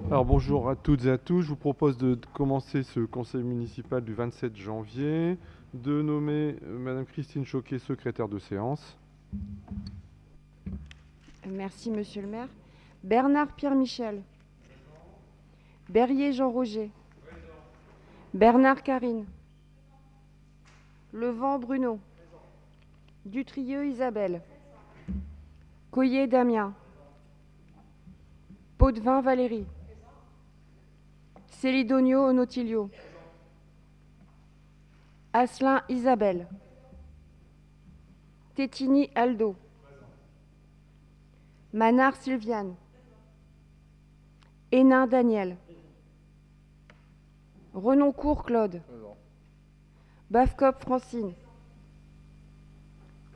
Alors bonjour à toutes et à tous, je vous propose de commencer ce conseil municipal du 27 janvier, de nommer Madame Christine Choquet, secrétaire de séance. Merci, monsieur le maire. Bernard Pierre-Michel. Berrier Jean-Roger. Bernard Carine. Levent Bruno. Dutrieux Isabelle. Coyer Damien. Potvin Valérie. Célidonio Onotilio. Asselin Isabelle. Tétini Aldo. Manard Sylviane. Hénin Daniel. Renoncourt Claude. Bafcop Francine.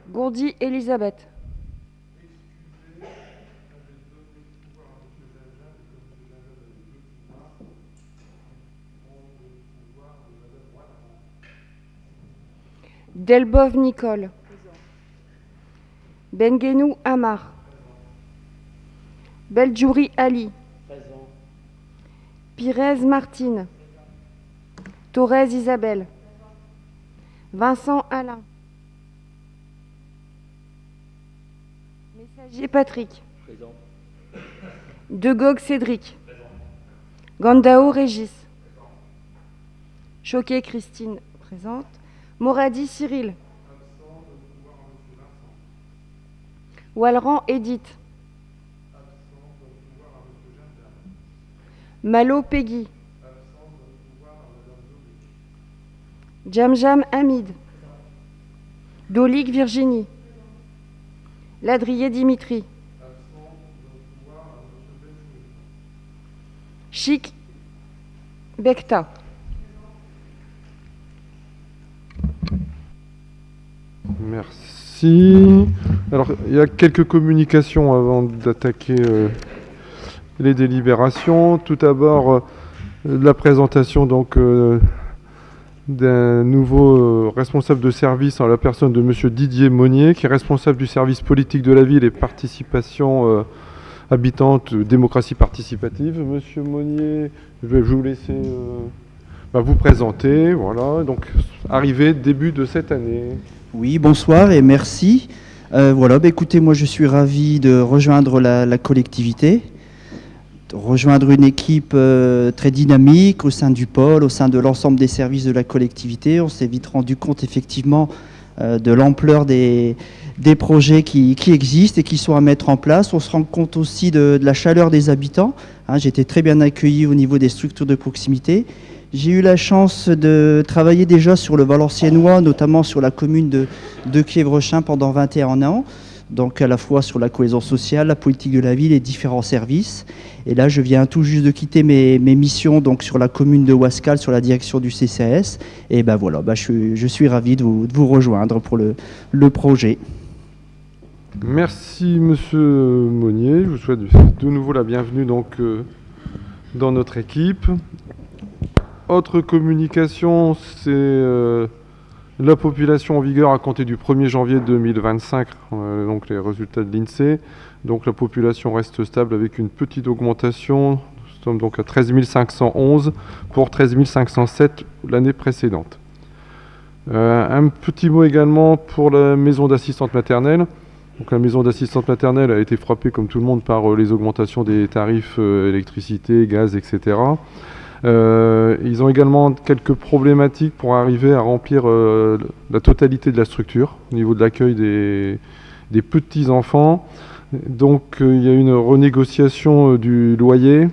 Gourdy Elisabeth. Delbov Nicole. Benguenou Amar. Beldjouri Ali. Pires Martine. Torres Isabelle. Vincent Alain. Messager Patrick. Présent. Degog Cédric. Gandao Régis. Choquet Christine, présente. Moradi Cyril. Walran Edith. Malo Peggy. Jamjam Hamid. Dolig Virginie. Ladrier Dimitri. Chic Bekta. Merci. Alors, il y a quelques communications avant d'attaquer les délibérations. Tout d'abord, la présentation donc d'un nouveau responsable de service en la personne de Monsieur Didier Monnier, qui est responsable du service politique de la ville et participation habitante, démocratie participative. Monsieur Monnier, je vais vous laisser vous présenter. Voilà, donc arrivé début de cette année. Oui, bonsoir et merci. Écoutez, moi je suis ravi de rejoindre la collectivité, de rejoindre une équipe très dynamique au sein du pôle, au sein de l'ensemble des services de la collectivité. On s'est vite rendu compte effectivement de l'ampleur des projets qui existent et qui sont à mettre en place. On se rend compte aussi de la chaleur des habitants. J'ai été très bien accueilli au niveau des structures de proximité. J'ai eu la chance de travailler déjà sur le Valenciennois, notamment sur la commune de Quiévrechin pendant 21 ans, donc à la fois sur la cohésion sociale, la politique de la ville et différents services. Et là, je viens tout juste de quitter mes missions donc sur la commune de Ouascal, sur la direction du CCAS. Et je suis ravi de vous rejoindre pour le projet. Merci Monsieur Monnier, je vous souhaite de nouveau la bienvenue donc dans notre équipe. Autre communication, c'est la population en vigueur à compter du 1er janvier 2025, donc les résultats de l'INSEE. Donc la population reste stable avec une petite augmentation. Nous sommes donc à 13 511 pour 13 507 l'année précédente. Un petit mot également pour la maison d'assistante maternelle. Donc la maison d'assistante maternelle a été frappée comme tout le monde par les augmentations des tarifs électricité, gaz, etc. Ils ont également quelques problématiques pour arriver à remplir la totalité de la structure au niveau de l'accueil des petits-enfants. Donc il y a une renégociation du loyer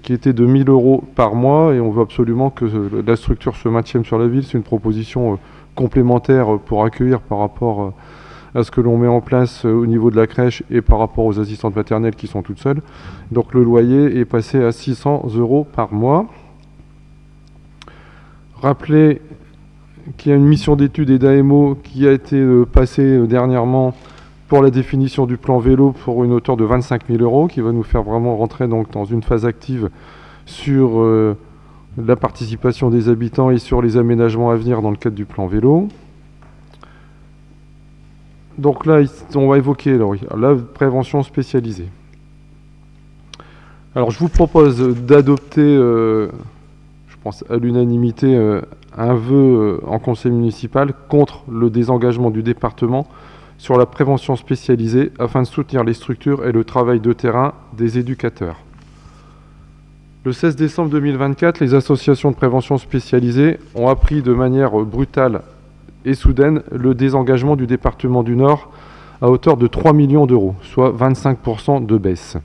qui était de 1 000 € par mois et on veut absolument que la structure se maintienne sur la ville. C'est une proposition complémentaire pour accueillir par rapport à ce que l'on met en place au niveau de la crèche et par rapport aux assistantes maternelles qui sont toutes seules. Donc le loyer est passé à 600 € par mois. Rappelez qu'il y a une mission d'études et d'AMO qui a été passée dernièrement pour la définition du plan vélo pour une hauteur de 25 000 € qui va nous faire vraiment rentrer donc dans une phase active sur la participation des habitants et sur les aménagements à venir dans le cadre du plan vélo. Donc là, on va évoquer la prévention spécialisée. Alors je vous propose d'adopter, je pense à l'unanimité, un vœu en conseil municipal contre le désengagement du département sur la prévention spécialisée afin de soutenir les structures et le travail de terrain des éducateurs. Le 16 décembre 2024, les associations de prévention spécialisées ont appris de manière brutale et soudaine le désengagement du département du Nord à hauteur de 3 millions d'euros, soit 25% de baisse.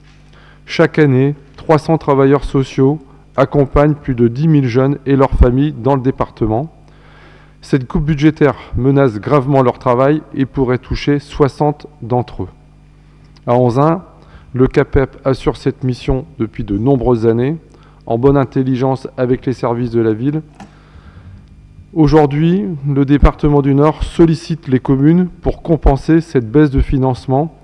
Chaque année, 300 travailleurs sociaux accompagnent plus de 10 000 jeunes et leurs familles dans le département. Cette coupe budgétaire menace gravement leur travail et pourrait toucher 60 d'entre eux. À Anzin, le CAPEP assure cette mission depuis de nombreuses années, en bonne intelligence avec les services de la ville. Aujourd'hui, le département du Nord sollicite les communes pour compenser cette baisse de financement,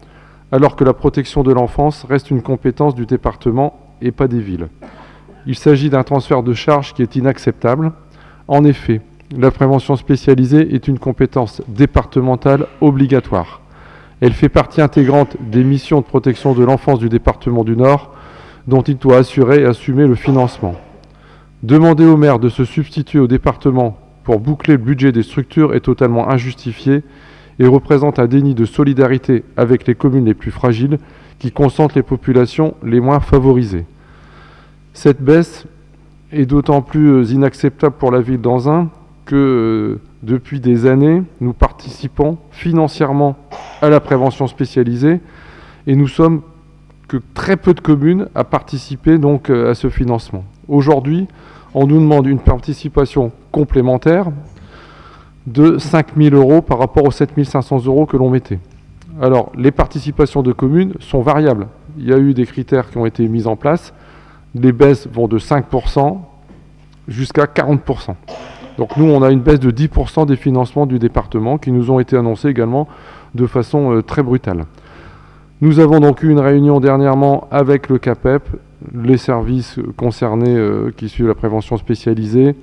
alors que la protection de l'enfance reste une compétence du département et pas des villes. Il s'agit d'un transfert de charges qui est inacceptable. En effet, la prévention spécialisée est une compétence départementale obligatoire. Elle fait partie intégrante des missions de protection de l'enfance du département du Nord, dont il doit assurer et assumer le financement. Demander au maire de se substituer au département pour boucler le budget des structures est totalement injustifié et représente un déni de solidarité avec les communes les plus fragiles qui concentrent les populations les moins favorisées. Cette baisse est d'autant plus inacceptable pour la ville d'Anzin que depuis des années, nous participons financièrement à la prévention spécialisée et nous sommes que très peu de communes à participer donc à ce financement. Aujourd'hui, on nous demande une participation complémentaire de 5 000 € par rapport aux 7 500 € que l'on mettait. Alors, les participations de communes sont variables. Il y a eu des critères qui ont été mis en place. Les baisses vont de 5% jusqu'à 40%. Donc nous, on a une baisse de 10% des financements du département qui nous ont été annoncés également de façon très brutale. Nous avons donc eu une réunion dernièrement avec le CAPEP, les services concernés qui suivent la prévention spécialisée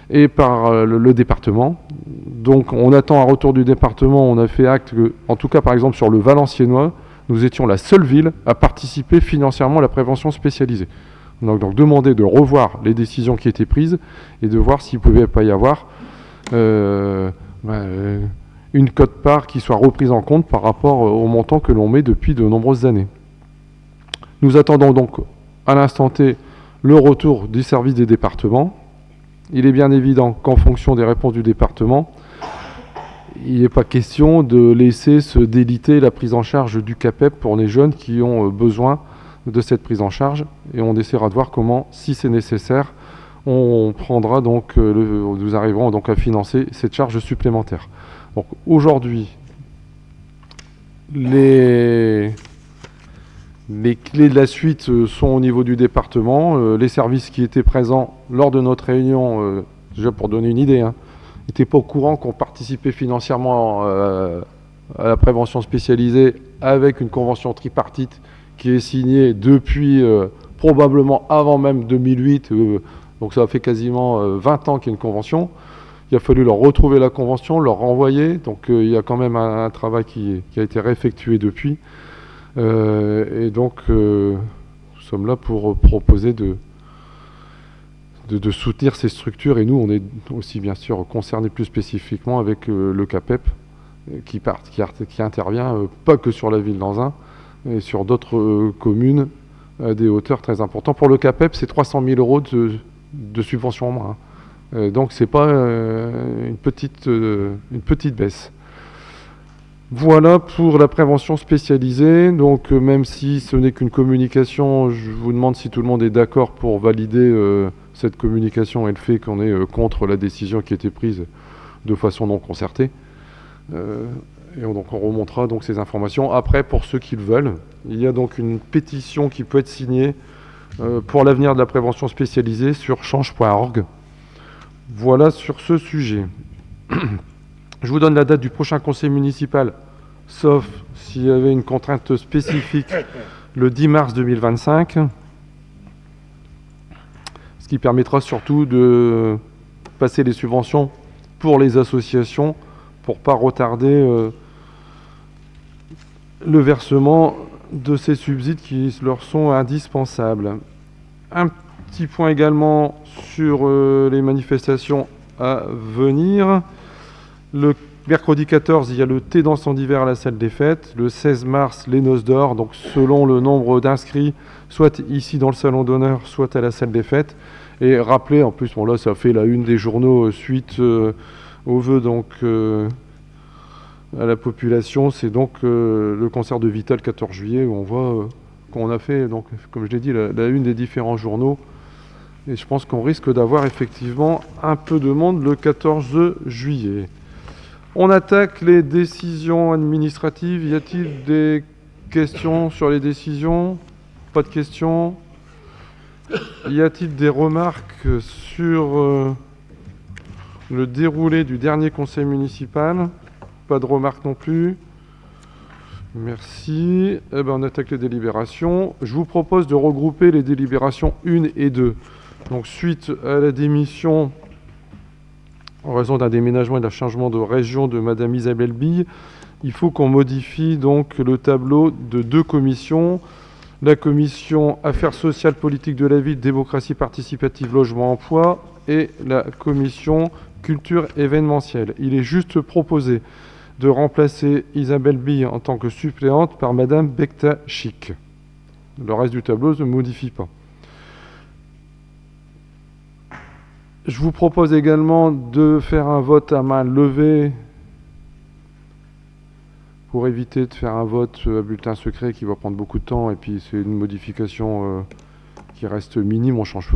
et par le département. Donc on attend un retour du département. On a fait acte que, en tout cas par exemple sur le Valenciennois, nous étions la seule ville à participer financièrement à la prévention spécialisée. Donc demander de revoir les décisions qui étaient prises et de voir s'il ne pouvait pas y avoir une quote-part qui soit reprise en compte par rapport au montant que l'on met depuis de nombreuses années. Nous attendons donc à l'instant T le retour du service des départements. Il est bien évident qu'en fonction des réponses du département, il n'est pas question de laisser se déliter la prise en charge du CAPEP pour les jeunes qui ont besoin de cette prise en charge, et on essaiera de voir comment, si c'est nécessaire, on prendra donc, nous arriverons donc à financer cette charge supplémentaire. Donc aujourd'hui, les clés de la suite sont au niveau du département. Les services qui étaient présents lors de notre réunion, déjà pour donner une idée, n'étaient pas au courant qu'on participait financièrement à la prévention spécialisée avec une convention tripartite qui est signée depuis probablement avant même 2008, donc ça fait quasiment 20 ans qu'il y a une convention. Il a fallu leur retrouver la convention, leur renvoyer, donc il y a quand même un travail qui a été réeffectué depuis. Et donc nous sommes là pour proposer de soutenir ces structures, et nous on est aussi bien sûr concernés plus spécifiquement avec le CAPEP qui intervient pas que sur la ville d'Anzin, et sur d'autres communes à des hauteurs très importantes. Pour le CAPEP, c'est 300 000 € de subvention en moins. Donc c'est pas une petite baisse. Voilà pour la prévention spécialisée. Donc même si ce n'est qu'une communication, je vous demande si tout le monde est d'accord pour valider cette communication et le fait qu'on est contre la décision qui a été prise de façon non concertée. Et donc on remontera donc ces informations. Après, pour ceux qui le veulent, il y a donc une pétition qui peut être signée pour l'avenir de la prévention spécialisée sur change.org. Voilà sur ce sujet. Je vous donne la date du prochain conseil municipal, sauf s'il y avait une contrainte spécifique, le 10 mars 2025, ce qui permettra surtout de passer les subventions pour les associations pour ne pas retarder le versement de ces subsides qui leur sont indispensables. Un petit point également sur les manifestations à venir. Le mercredi 14, il y a le thé dansant d'hiver à la salle des fêtes. Le 16 mars, les noces d'or. Donc selon le nombre d'inscrits, soit ici dans le salon d'honneur, soit à la salle des fêtes. Et rappelez, en plus, bon là ça fait la une des journaux suite aux vœux donc à la population, c'est donc le concert de Vital le 14 juillet où on voit qu'on a fait, donc, comme je l'ai dit, la une des différents journaux. Et je pense qu'on risque d'avoir effectivement un peu de monde le 14 juillet. On attaque les décisions administratives. Y a-t-il des questions sur les décisions? Pas de questions. Y a-t-il des remarques sur le déroulé du dernier conseil municipal? Pas de remarques non plus. Merci. Eh ben, on attaque les délibérations. Je vous propose de regrouper les délibérations 1 et 2. Donc, suite à la démission, en raison d'un déménagement et d'un changement de région de Madame Isabelle Bille, il faut qu'on modifie donc le tableau de 2 commissions. La commission Affaires sociales, politique de la ville, démocratie participative, logement, emploi, et la commission culture événementielle. Il est juste proposé de remplacer Isabelle Bille en tant que suppléante par Madame Bekta-Chik. Le reste du tableau ne se modifie pas. Je vous propose également de faire un vote à main levée pour éviter de faire un vote à bulletin secret qui va prendre beaucoup de temps, et puis c'est une modification qui reste minime. On change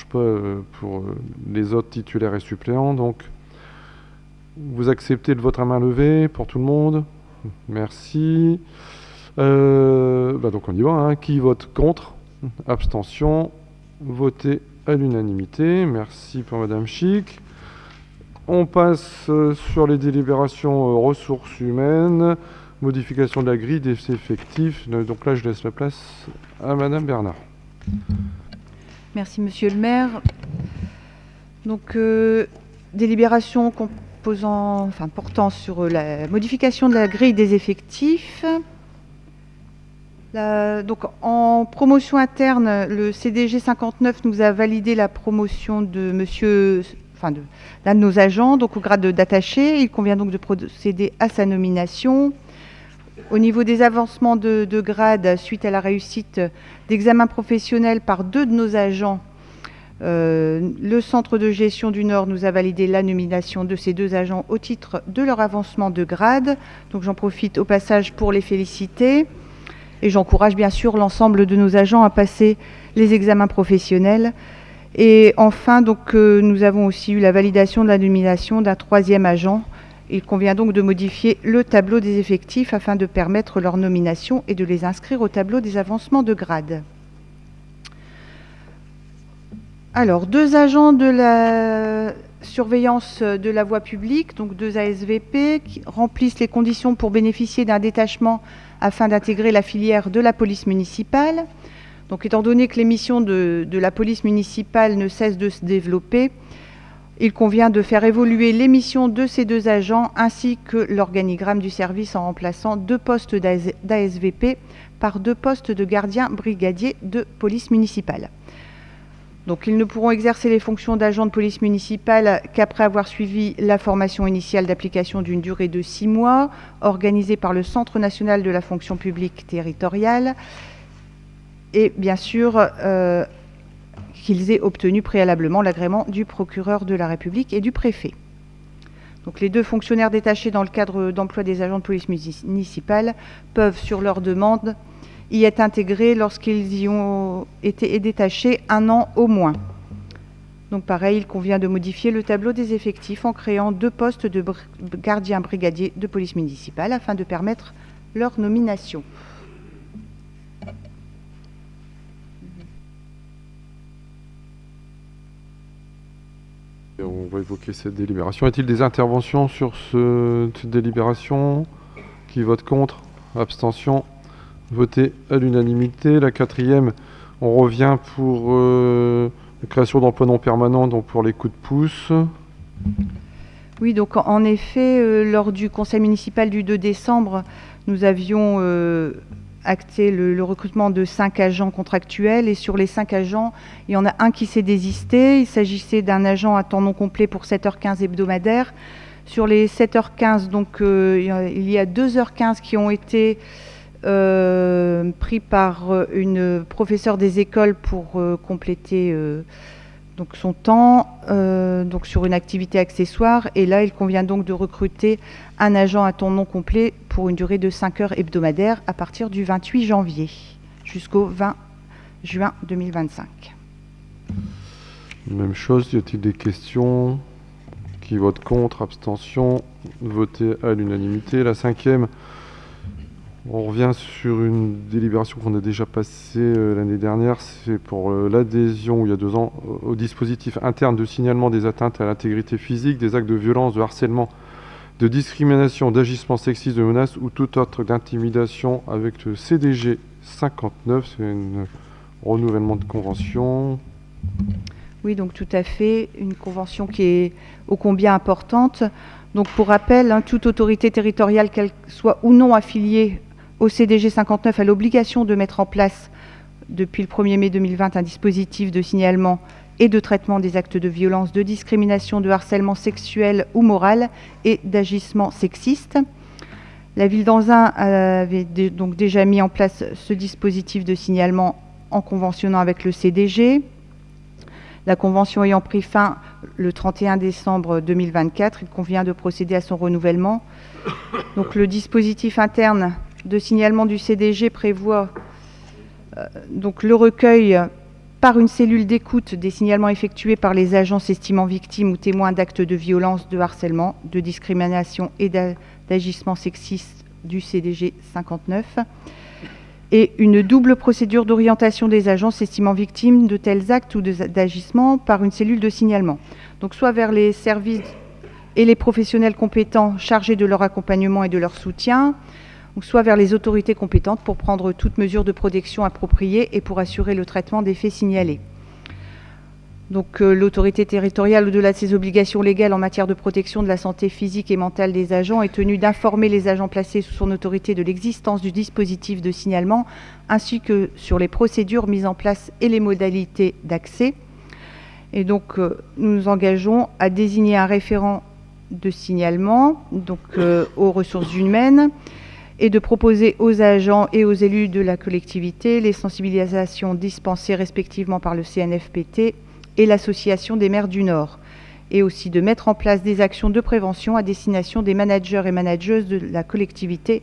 pas pour les autres titulaires et suppléants. Donc, vous acceptez le vote à main levée pour tout le monde? Merci. Donc on y va. Hein. Qui vote contre? Abstention. Voté à l'unanimité. Merci pour Madame Chic. On passe sur les délibérations ressources humaines. Modification de la grille des effectifs. Donc là, je laisse la place à Madame Bernard. Merci, Monsieur le maire. Donc, délibération portant sur la modification de la grille des effectifs. Donc, en promotion interne, le CDG 59 nous a validé la promotion de l'un de nos agents, donc au grade d'attaché. Il convient donc de procéder à sa nomination. Au niveau des avancements de grade, suite à la réussite d'examens professionnels par 2 de nos agents, le centre de gestion du Nord nous a validé la nomination de ces 2 agents au titre de leur avancement de grade. Donc j'en profite au passage pour les féliciter. Et j'encourage bien sûr l'ensemble de nos agents à passer les examens professionnels. Et enfin, donc, nous avons aussi eu la validation de la nomination d'un 3e agent. Il convient donc de modifier le tableau des effectifs afin de permettre leur nomination et de les inscrire au tableau des avancements de grade. Alors, 2 agents de la surveillance de la voie publique, donc 2 ASVP, qui remplissent les conditions pour bénéficier d'un détachement afin d'intégrer la filière de la police municipale. Donc, étant donné que les missions de la police municipale ne cessent de se développer, il convient de faire évoluer les missions de ces 2 agents ainsi que l'organigramme du service en remplaçant 2 postes d'ASVP par 2 postes de gardiens brigadiers de police municipale. Donc, ils ne pourront exercer les fonctions d'agents de police municipale qu'après avoir suivi la formation initiale d'application d'une durée de 6 mois, organisée par le Centre national de la fonction publique territoriale, et bien sûr qu'ils aient obtenu préalablement l'agrément du procureur de la République et du préfet. Donc, les 2 fonctionnaires détachés dans le cadre d'emploi des agents de police municipale peuvent, sur leur demande, y être intégrés lorsqu'ils y ont été détachés 1 an au moins. Donc pareil, il convient de modifier le tableau des effectifs en créant 2 postes de gardiens brigadiers de police municipale afin de permettre leur nomination. On va évoquer cette délibération. Y a-t-il des interventions sur cette délibération? Qui vote contre? Abstention? Voté à l'unanimité. La 4e, on revient pour la création d'emplois non permanents, donc pour les coups de pouce. Oui, donc en effet, lors du conseil municipal du 2 décembre, nous avions acté le recrutement de 5 agents contractuels, et sur les 5 agents, il y en a un qui s'est désisté. Il s'agissait d'un agent à temps non complet pour 7h15 hebdomadaires. Sur les 7h15, donc, il y a 2h15 qui ont été pris par une professeure des écoles pour compléter donc son temps donc sur une activité accessoire. Et là, il convient donc de recruter un agent à temps non complet pour une durée de 5 heures hebdomadaires à partir du 28 janvier jusqu'au 20 juin 2025. Même chose, y a-t-il des questions? Qui vote contre? Abstention? Voté à l'unanimité. La 5e, on revient sur une délibération qu'on a déjà passée l'année dernière. C'est pour l'adhésion, il y a 2 ans, au dispositif interne de signalement des atteintes à l'intégrité physique, des actes de violence, de harcèlement, de discrimination, d'agissement sexiste, de menace ou tout autre d'intimidation avec le CDG 59. C'est un renouvellement de convention. Oui, donc tout à fait, une convention qui est ô combien importante. Donc pour rappel, toute autorité territoriale, qu'elle soit ou non affiliée au CDG 59, a l'obligation de mettre en place, depuis le 1er mai 2020, un dispositif de signalement et de traitement des actes de violence, de discrimination, de harcèlement sexuel ou moral et d'agissement sexiste. La ville d'Anzin avait donc déjà mis en place ce dispositif de signalement en conventionnant avec le CDG. La convention ayant pris fin le 31 décembre 2024, il convient de procéder à son renouvellement. Donc, le dispositif interne de signalement du CDG prévoit donc le recueil par une cellule d'écoute des signalements effectués par les agents s'estimant victimes ou témoins d'actes de violence, de harcèlement, de discrimination et d'agissement sexiste du CDG 59. Et une double procédure d'orientation des agents s'estimant victimes de tels actes ou d'agissements par une cellule de signalement. Donc soit vers les services et les professionnels compétents chargés de leur accompagnement et de leur soutien, ou soit vers les autorités compétentes pour prendre toute mesure de protection appropriée et pour assurer le traitement des faits signalés. Donc l'autorité territoriale, au-delà de ses obligations légales en matière de protection de la santé physique et mentale des agents, est tenue d'informer les agents placés sous son autorité de l'existence du dispositif de signalement, ainsi que sur les procédures mises en place et les modalités d'accès. Et donc nous nous engageons à désigner un référent de signalement donc, aux ressources humaines, et de proposer aux agents et aux élus de la collectivité les sensibilisations dispensées respectivement par le CNFPT et l'Association des maires du Nord, et aussi de mettre en place des actions de prévention à destination des managers et manageuses de la collectivité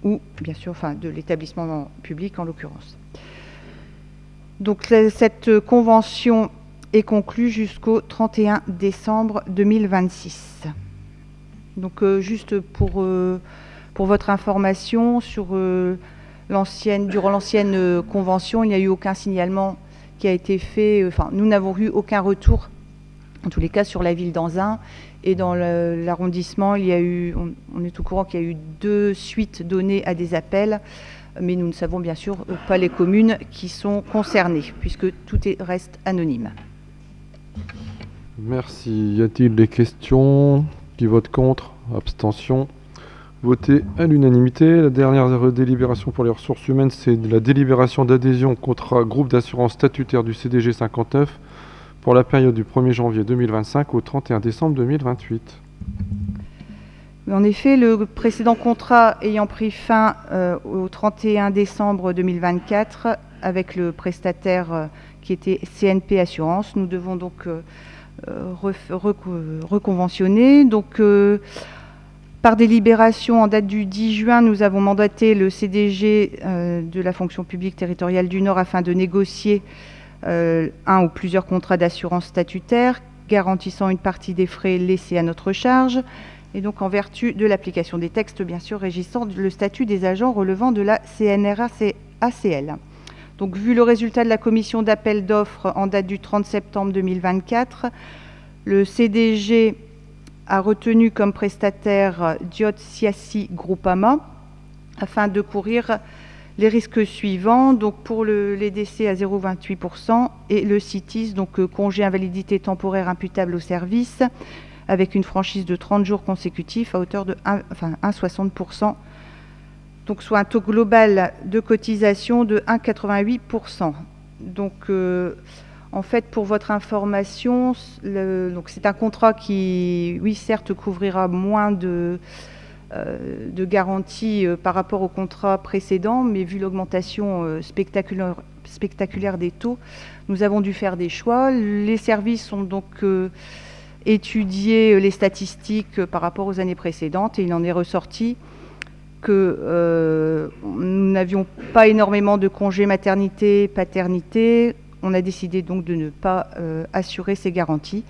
ou, bien sûr, de l'établissement public en l'occurrence. Donc cette convention est conclue jusqu'au 31 décembre 2026. Donc juste pour votre information, durant l'ancienne convention, il n'y a eu aucun signalement qui a été fait, nous n'avons eu aucun retour, en tous les cas sur la ville d'Anzin, et dans l'arrondissement, on est au courant qu'il y a eu 2 suites données à des appels, mais nous ne savons bien sûr pas les communes qui sont concernées, puisque tout reste anonyme. Merci. Y a-t-il des questions? Qui votent contre? Abstention? Voté à l'unanimité. La dernière délibération pour les ressources humaines, c'est la délibération d'adhésion au contrat groupe d'assurance statutaire du CDG 59 pour la période du 1er janvier 2025 au 31 décembre 2028. En effet, le précédent contrat ayant pris fin au 31 décembre 2024 avec le prestataire qui était CNP Assurance, nous devons donc reconventionner. Donc, par délibération en date du 10 juin, nous avons mandaté le CDG de la fonction publique territoriale du Nord afin de négocier un ou plusieurs contrats d'assurance statutaire garantissant une partie des frais laissés à notre charge, et donc en vertu de l'application des textes, bien sûr, régissant le statut des agents relevant de la CNRACL. Donc, vu le résultat de la commission d'appel d'offres en date du 30 septembre 2024, le CDG a retenu comme prestataire Diot Siassi Groupama afin de courir les risques suivants. Donc pour les décès à 0,28% et le CITIS, donc congé invalidité temporaire imputable au service, avec une franchise de 30 jours consécutifs à hauteur de 1,60%, donc soit un taux global de cotisation de 1,88%. Donc, en fait, pour votre information, donc c'est un contrat qui, oui, certes, couvrira moins de garanties par rapport au contrat précédent, mais vu l'augmentation spectaculaire des taux, nous avons dû faire des choix. Les services ont donc étudié les statistiques par rapport aux années précédentes et il en est ressorti que nous n'avions pas énormément de congés maternité, paternité. On a décidé donc de ne pas assurer ces garanties.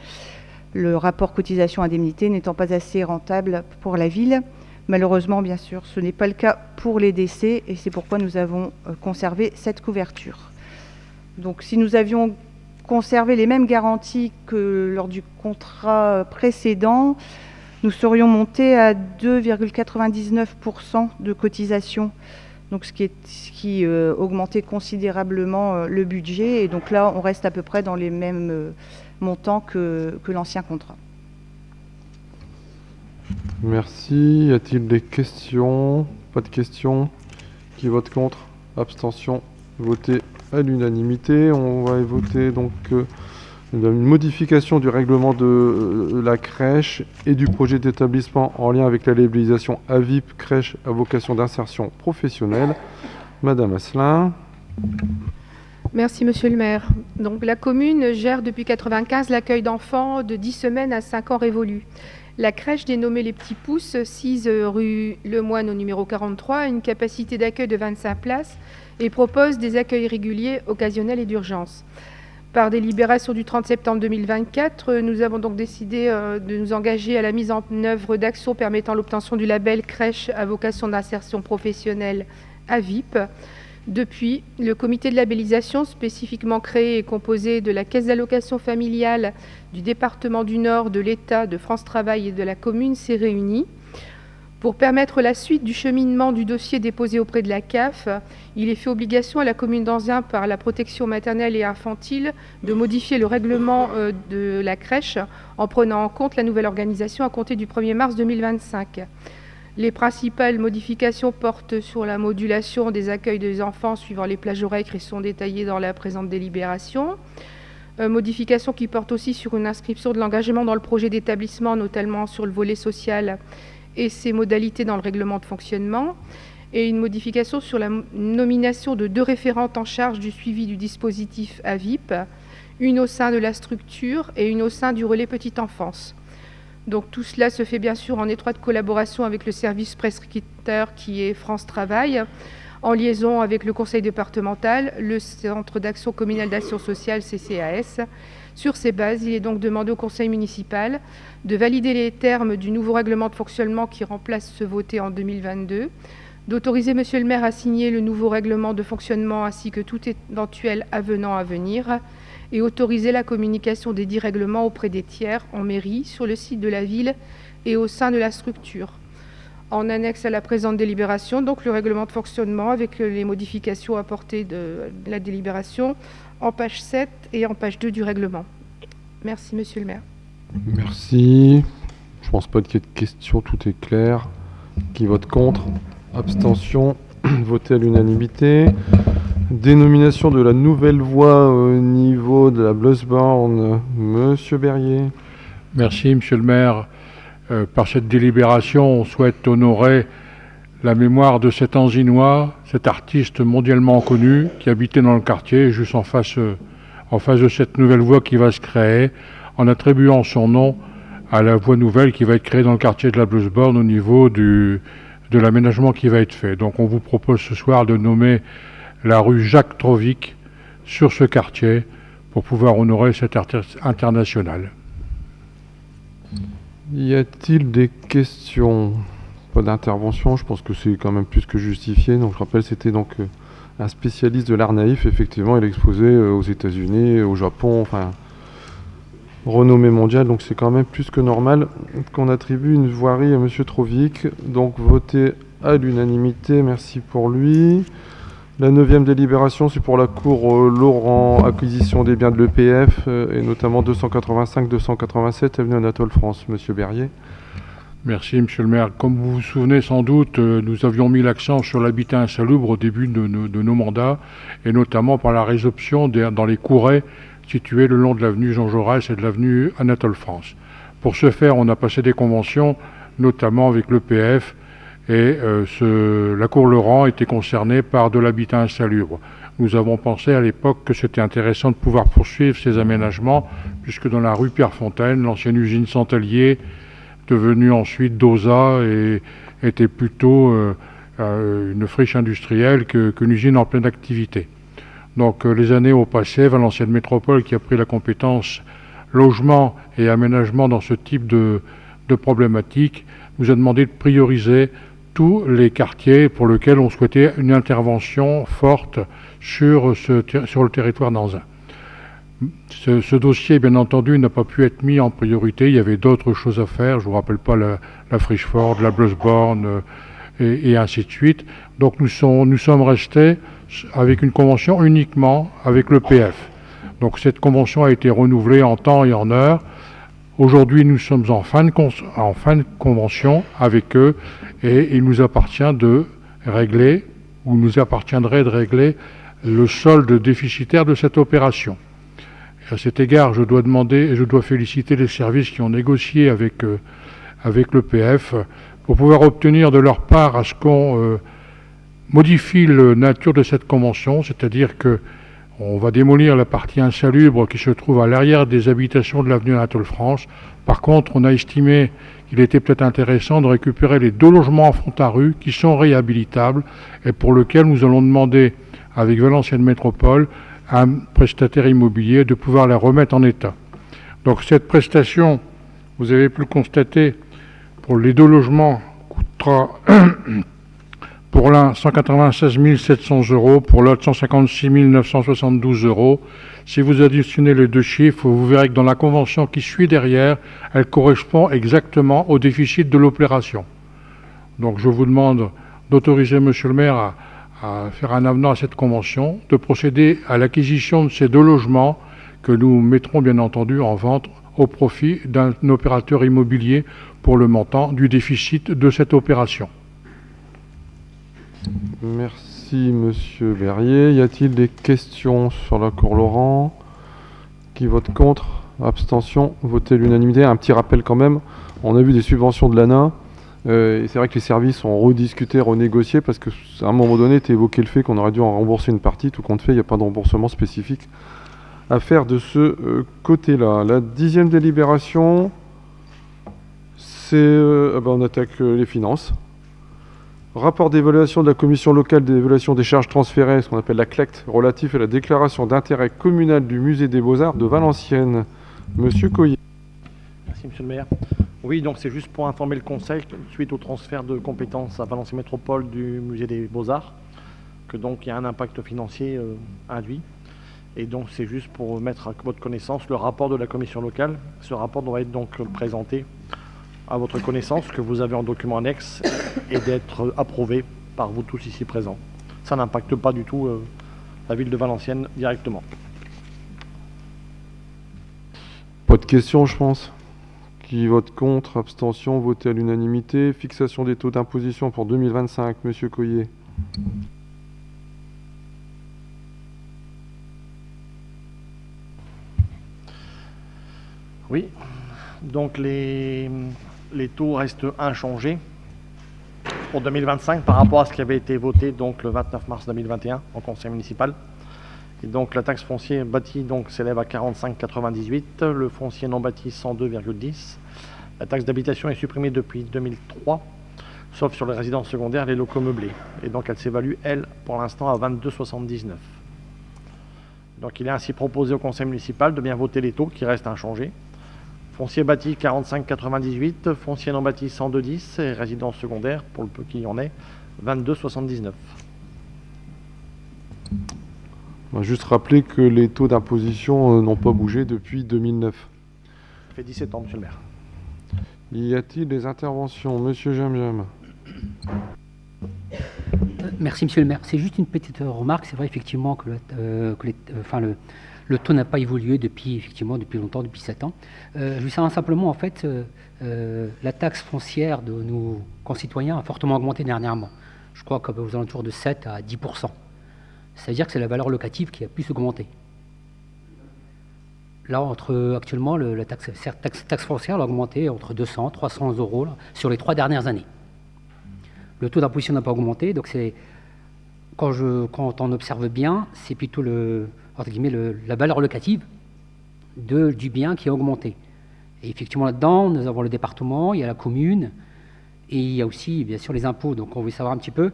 Le rapport cotisation-indemnité n'étant pas assez rentable pour la ville. Malheureusement, bien sûr, ce n'est pas le cas pour les décès et c'est pourquoi nous avons conservé cette couverture. Donc, si nous avions conservé les mêmes garanties que lors du contrat précédent, nous serions montés à 2,99% de cotisation, donc ce qui augmentait considérablement le budget. Et donc là, on reste à peu près dans les mêmes montants que l'ancien contrat. Merci. Y a-t-il des questions? Pas de questions. Qui vote contre? Abstention. Voté à l'unanimité. On va évoquer donc une modification du règlement de la crèche et du projet d'établissement en lien avec la labellisation AVIP crèche à vocation d'insertion professionnelle. Madame Asselin. Merci Monsieur le maire. Donc la commune gère depuis 1995 l'accueil d'enfants de 10 semaines à 5 ans révolus. La crèche dénommée Les Petits Pousses, 6 rue Le Moine au numéro 43, a une capacité d'accueil de 25 places et propose des accueils réguliers, occasionnels et d'urgence. Par délibération du 30 septembre 2024, nous avons donc décidé de nous engager à la mise en œuvre d'actions permettant l'obtention du label crèche à vocation d'insertion professionnelle AVIP. Depuis, le comité de labellisation spécifiquement créé et composé de la Caisse d'allocation familiale du département du Nord, de l'État, de France Travail et de la commune s'est réuni. Pour permettre la suite du cheminement du dossier déposé auprès de la CAF, il est fait obligation à la commune d'Anzin par la protection maternelle et infantile de modifier le règlement de la crèche en prenant en compte la nouvelle organisation à compter du 1er mars 2025. Les principales modifications portent sur la modulation des accueils des enfants suivant les plages horaires et sont détaillées dans la présente délibération. Modifications qui portent aussi sur une inscription de l'engagement dans le projet d'établissement, notamment sur le volet social et ses modalités dans le règlement de fonctionnement. Et une modification sur la nomination de 2 référentes en charge du suivi du dispositif AVIP, une au sein de la structure et une au sein du relais petite enfance. Donc tout cela se fait bien sûr en étroite collaboration avec le service prescripteur qui est France Travail, en liaison avec le conseil départemental, le centre d'action communale d'action sociale CCAS. Sur ces bases, il est donc demandé au conseil municipal de valider les termes du nouveau règlement de fonctionnement qui remplace ceux votés en 2022, d'autoriser monsieur le maire à signer le nouveau règlement de fonctionnement ainsi que tout éventuel avenant à venir, et autoriser la communication des 10 règlements auprès des tiers en mairie, sur le site de la ville et au sein de la structure. En annexe à la présente délibération, donc le règlement de fonctionnement avec les modifications apportées de la délibération en page 7 et en page 2 du règlement. Merci monsieur le maire. Merci. Je pense pas qu'il y ait de questions, tout est clair. Qui vote contre? Abstention. Voté à l'unanimité. Dénomination de la nouvelle voie au niveau de la Blossborn, monsieur Berrier. Merci, monsieur le maire. Par cette délibération, on souhaite honorer la mémoire de cet Anzinois, cet artiste mondialement connu qui habitait dans le quartier, juste en face de cette nouvelle voie qui va se créer, en attribuant son nom à la voie nouvelle qui va être créée dans le quartier de la Blossborn au niveau de l'aménagement qui va être fait. Donc on vous propose ce soir de nommer la rue Jacques Trovic sur ce quartier pour pouvoir honorer cet artiste international. Y a-t-il des questions? Pas d'intervention, je pense que c'est quand même plus que justifié. Donc je rappelle, c'était donc un spécialiste de l'art naïf. Effectivement, il exposait aux États-Unis, au Japon, enfin renommée mondiale. Donc c'est quand même plus que normal qu'on attribue une voirie à monsieur Trovic. Donc voté à l'unanimité, merci pour lui. La 9e délibération, c'est pour la cour Laurent, acquisition des biens de l'EPF, et notamment 285-287 avenue Anatole France. Monsieur Berrier. Merci, monsieur le maire. Comme vous vous souvenez sans doute, nous avions mis l'accent sur l'habitat insalubre au début de nos mandats, et notamment par la résorption dans les courets situés le long de l'avenue Jean Jaurès et de l'avenue Anatole France. Pour ce faire, on a passé des conventions, notamment avec l'EPF, et la cour Laurent était concernée par de l'habitat insalubre. Nous avons pensé à l'époque que c'était intéressant de pouvoir poursuivre ces aménagements, puisque dans la rue Pierrefontaine, l'ancienne usine Santalier, devenue ensuite Dosa, et était plutôt une friche industrielle qu'une usine en pleine activité. Donc les années au passé, Valenciennes Métropole, qui a pris la compétence logement et aménagement dans ce type de problématiques, nous a demandé de prioriser tous les quartiers pour lesquels on souhaitait une intervention forte sur le territoire d'Anzin. Ce dossier, bien entendu, n'a pas pu être mis en priorité. Il y avait d'autres choses à faire. Je ne vous rappelle pas la Frischford, la Bloesborn et ainsi de suite. Donc nous sommes restés avec une convention uniquement avec l'EPF. Donc cette convention a été renouvelée en temps et en heure. Aujourd'hui, nous sommes en fin de convention avec eux, et il nous appartient de régler, ou nous appartiendrait de régler, le solde déficitaire de cette opération. Et à cet égard, je dois féliciter les services qui ont négocié avec l'EPF pour pouvoir obtenir de leur part à ce qu'on modifie la nature de cette convention, c'est-à-dire que on va démolir la partie insalubre qui se trouve à l'arrière des habitations de l'avenue Anatole France. Par contre, on a estimé qu'il était peut-être intéressant de récupérer les 2 logements en fond à rue qui sont réhabilitables et pour lesquels nous allons demander, avec Valenciennes Métropole, à un prestataire immobilier de pouvoir les remettre en état. Donc cette prestation, vous avez pu le constater, pour les 2 logements coûtera pour l'un 196 700 €, pour l'autre 156 972 €. Si vous additionnez les 2 chiffres, vous verrez que dans la convention qui suit derrière, elle correspond exactement au déficit de l'opération. Donc je vous demande d'autoriser monsieur le maire à faire un avenant à cette convention, de procéder à l'acquisition de ces 2 logements que nous mettrons bien entendu en vente au profit d'un opérateur immobilier pour le montant du déficit de cette opération. Merci monsieur Berrier. Y a-t-il des questions sur la cour Laurent? Qui vote contre? Abstention? Voté l'unanimité. Un petit rappel quand même, on a vu des subventions de l'ANA, et c'est vrai que les services ont rediscuté, renégocié, parce qu'à un moment donné était évoqué le fait qu'on aurait dû en rembourser une partie, tout compte fait, il n'y a pas de remboursement spécifique à faire de ce côté-là. La 10e délibération, c'est... on attaque les finances. Rapport d'évaluation de la commission locale d'évaluation des charges transférées, ce qu'on appelle la CLECT, relatif à la déclaration d'intérêt communal du musée des Beaux-Arts de Valenciennes. Monsieur Coyer. Merci monsieur le maire. Oui, donc c'est juste pour informer le conseil, suite au transfert de compétences à Valenciennes Métropole du musée des Beaux-Arts, que donc il y a un impact financier induit. Et donc c'est juste pour mettre à votre connaissance le rapport de la commission locale. Ce rapport doit être donc présenté à votre connaissance, que vous avez en document annexe, et d'être approuvé par vous tous ici présents. Ça n'impacte pas du tout la ville de Valenciennes directement. Pas de questions, je pense. Qui vote contre? Abstention? Voté à l'unanimité. Fixation des taux d'imposition pour 2025. Monsieur Coyer. Oui, donc les taux restent inchangés pour 2025 par rapport à ce qui avait été voté donc le 29 mars 2021 en conseil municipal. Et donc la taxe foncière bâtie s'élève à 45,98, le foncier non bâti 102,10. La taxe d'habitation est supprimée depuis 2003, sauf sur les résidences secondaires, les locaux meublés. Et donc elle s'évalue, elle, pour l'instant à 22,79. Donc il est ainsi proposé au conseil municipal de bien voter les taux qui restent inchangés. Foncier bâti 45,98, foncier non bâti 102,10 et résidence secondaire, pour le peu qu'il y en ait, 22,79. On va juste rappeler que les taux d'imposition n'ont pas bougé depuis 2009. Ça fait 17 ans, monsieur le maire. Y a-t-il des interventions? Monsieur Jamjam. Merci, monsieur le maire. C'est juste une petite remarque. C'est vrai effectivement que le taux n'a pas évolué depuis longtemps, depuis 7 ans. Je veux savoir simplement, en fait, la taxe foncière de nos concitoyens a fortement augmenté dernièrement. Je crois qu'aux alentours de 7 à 10%. C'est-à-dire que c'est la valeur locative qui a plus augmenté. Là, actuellement, la taxe foncière a augmenté entre 200 et 300 euros là, sur les 3 dernières années. Le taux d'imposition n'a pas augmenté, donc quand on observe bien, c'est plutôt la valeur locative du bien qui a augmenté. Et effectivement, là-dedans, nous avons le département, il y a la commune, et il y a aussi, bien sûr, les impôts. Donc, on veut savoir un petit peu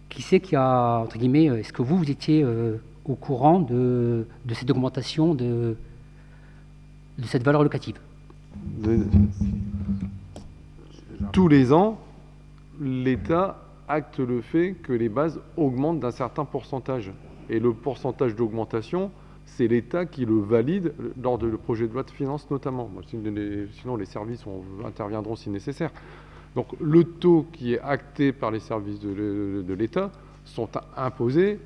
qui c'est qui a, entre guillemets, est-ce que vous étiez au courant de cette augmentation de cette valeur locative? Tous les ans, l'État acte le fait que les bases augmentent d'un certain pourcentage. Et le pourcentage d'augmentation, c'est l'État qui le valide lors du projet de loi de finances notamment. Sinon, les services interviendront si nécessaire. Donc le taux qui est acté par les services de l'État sont imposés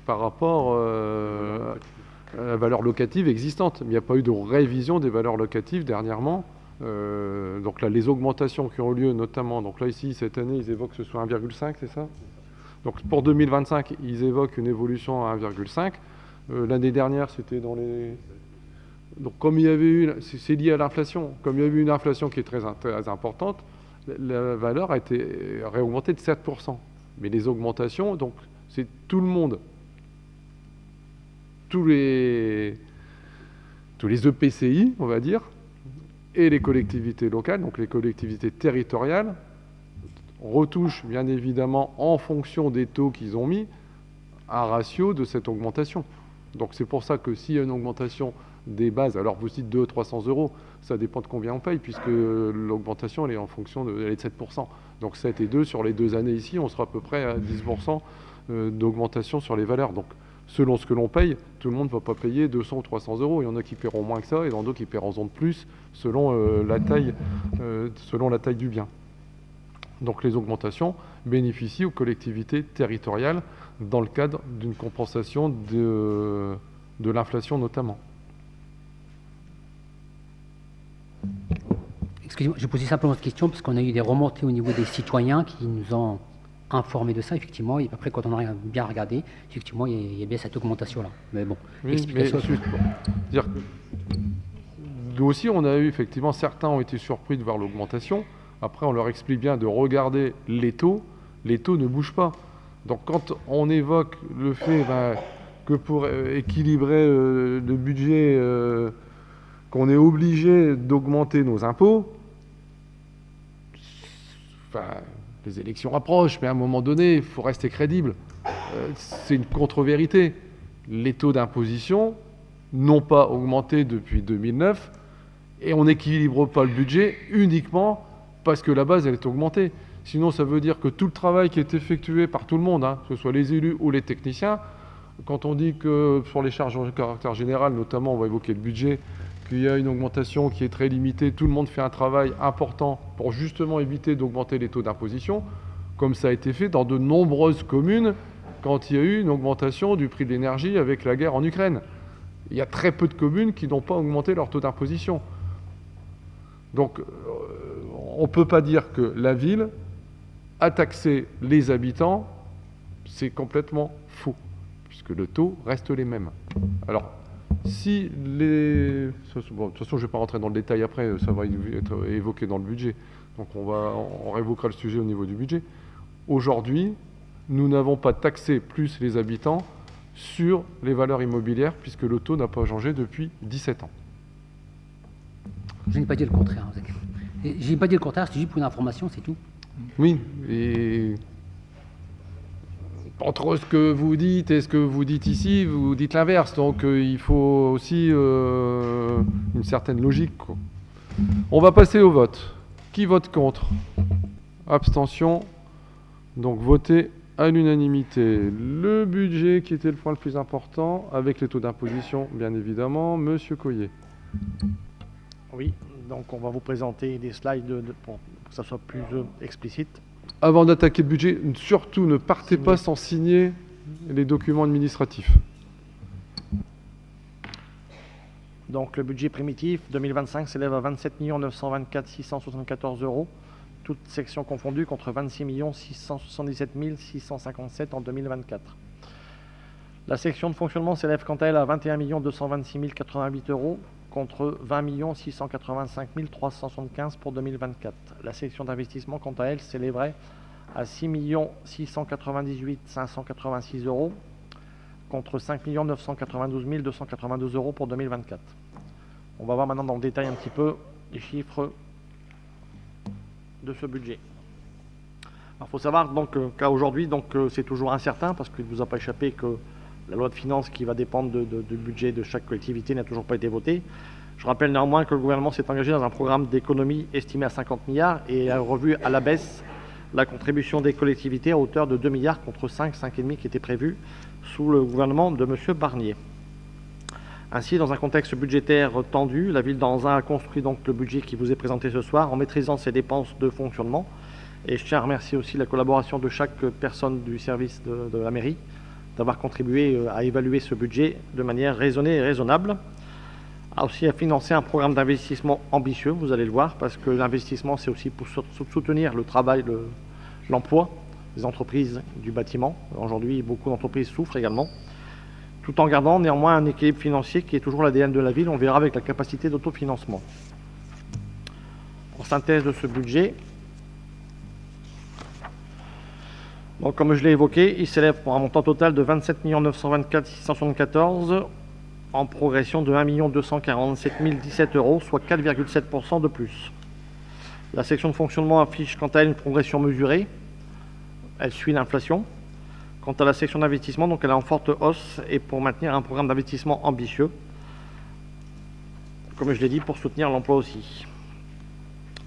par rapport à la valeur locative existante. Il n'y a pas eu de révision des valeurs locatives dernièrement. Donc là, les augmentations qui ont lieu notamment, donc là ici, cette année, ils évoquent que ce soit 1,5, c'est ça? Donc pour 2025, ils évoquent une évolution à 1,5. L'année dernière, c'était dans les... Donc comme il y avait eu... C'est lié à l'inflation. Comme il y avait eu une inflation qui est très importante, la valeur a été réaugmentée de 7%. Mais les augmentations, donc c'est tout le monde. Tous les EPCI, on va dire, et les collectivités locales, donc les collectivités territoriales, retouchent bien évidemment en fonction des taux qu'ils ont mis un ratio de cette augmentation. Donc c'est pour ça que s'il y a une augmentation des bases, alors vous dites 200-300 euros, ça dépend de combien on paye, puisque l'augmentation elle est en fonction elle est de 7%. Donc 7 et 2 sur les 2 années ici, on sera à peu près à 10% d'augmentation sur les valeurs. Donc selon ce que l'on paye, tout le monde ne va pas payer 200 ou 300 euros. Il y en a qui paieront moins que ça, et il y en a d'autres qui paieront de plus selon la taille du bien. Donc les augmentations bénéficient aux collectivités territoriales dans le cadre d'une compensation de l'inflation notamment. Excusez-moi, je posais simplement cette question parce qu'on a eu des remontées au niveau des citoyens qui nous ont informés de ça, effectivement, et après quand on a bien regardé, effectivement, il y a bien cette augmentation-là. Mais bon, Oui, explication... dire nous aussi, on a eu, effectivement, certains ont été surpris de voir l'augmentation. Après, on leur explique bien de regarder les taux ne bougent pas. Donc quand on évoque le fait que pour équilibrer le budget, qu'on est obligé d'augmenter nos impôts, les élections approchent, mais à un moment donné, il faut rester crédible. C'est une contre-vérité. Les taux d'imposition n'ont pas augmenté depuis 2009 et on n'équilibre pas le budget uniquement parce que la base elle est augmentée. Sinon, ça veut dire que tout le travail qui est effectué par tout le monde, que ce soit les élus ou les techniciens, quand on dit que sur les charges de caractère général, notamment, on va évoquer le budget, qu'il y a une augmentation qui est très limitée, tout le monde fait un travail important pour justement éviter d'augmenter les taux d'imposition, comme ça a été fait dans de nombreuses communes quand il y a eu une augmentation du prix de l'énergie avec la guerre en Ukraine. Il y a très peu de communes qui n'ont pas augmenté leur taux d'imposition. Donc, on ne peut pas dire que la ville a taxé les habitants, c'est complètement faux, puisque le taux reste les mêmes. Alors, si les... Bon, de toute façon, je ne vais pas rentrer dans le détail après, ça va être évoqué dans le budget. Donc on réévoquera le sujet au niveau du budget. Aujourd'hui, nous n'avons pas taxé plus les habitants sur les valeurs immobilières, puisque le taux n'a pas changé depuis 17 ans. Je n'ai pas dit le contraire. Je n'ai pas dit le contraire, c'est juste pour une information, c'est tout. Oui, et entre ce que vous dites et ce que vous dites ici, vous dites l'inverse. Donc il faut aussi une certaine logique, quoi. On va passer au vote. Qui vote contre? Abstention. Donc voter à l'unanimité. Le budget qui était le point le plus important, avec les taux d'imposition, bien évidemment. Monsieur Coyer. Oui, donc on va vous présenter des slides pour que ça soit plus explicite. avant d'attaquer le budget, surtout ne partez pas sans signer les documents administratifs. Donc le budget primitif 2025 s'élève à 27 924 674 €, toutes sections confondues, contre 26 677 657 en 2024. La section de fonctionnement s'élève quant à elle à 21 226 088 €, contre 20 685 375 pour 2024. La section d'investissement, quant à elle, s'élèverait à 6 698 586 €, contre 5 992 282 € pour 2024. On va voir maintenant dans le détail un petit peu les chiffres de ce budget. Il faut savoir donc qu'à aujourd'hui, c'est toujours incertain, parce qu'il ne vous a pas échappé que la loi de finances qui va dépendre du budget de chaque collectivité n'a toujours pas été votée. Je rappelle néanmoins que le gouvernement s'est engagé dans un programme d'économie estimé à 50 milliards et a revu à la baisse la contribution des collectivités à hauteur de 2 milliards contre 5,5 qui étaient prévus sous le gouvernement de M. Barnier. Ainsi, dans un contexte budgétaire tendu, la ville d'Anzin a construit donc le budget qui vous est présenté ce soir en maîtrisant ses dépenses de fonctionnement. Et je tiens à remercier aussi la collaboration de chaque personne du service de la mairie d'avoir contribué à évaluer ce budget de manière raisonnée et raisonnable. A aussi à financer un programme d'investissement ambitieux, vous allez le voir, parce que l'investissement, c'est aussi pour soutenir le travail, l'emploi des entreprises du bâtiment. Aujourd'hui, beaucoup d'entreprises souffrent également, tout en gardant néanmoins un équilibre financier qui est toujours l'ADN de la ville. On verra avec la capacité d'autofinancement. En synthèse de ce budget, donc, comme je l'ai évoqué, il s'élève pour un montant total de 27 924 674 en progression de 1 247 017 €, soit 4,7% de plus. La section de fonctionnement affiche quant à elle une progression mesurée. Elle suit l'inflation. Quant à la section d'investissement, donc elle est en forte hausse et pour maintenir un programme d'investissement ambitieux, comme je l'ai dit, pour soutenir l'emploi aussi.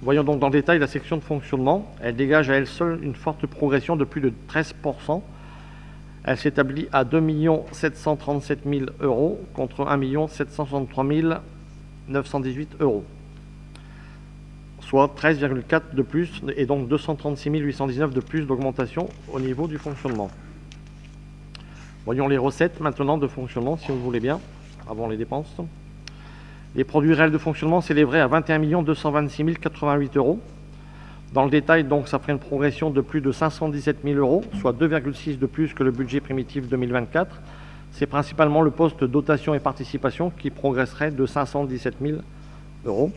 Voyons donc dans le détail la section de fonctionnement. Elle dégage à elle seule une forte progression de plus de 13%. Elle s'établit à 2 737 000 € contre 1 763 918 €, soit 13,4% de plus et donc 236 819 de plus d'augmentation au niveau du fonctionnement. Voyons les recettes maintenant de fonctionnement, si vous voulez bien, avant les dépenses. Les produits réels de fonctionnement s'élèveraient à 21 226 088 €. Dans le détail, donc, ça ferait une progression de plus de 517 000 €, soit 2,6% de plus que le budget primitif 2024. C'est principalement le poste dotation et participation qui progresserait de 517 000 €.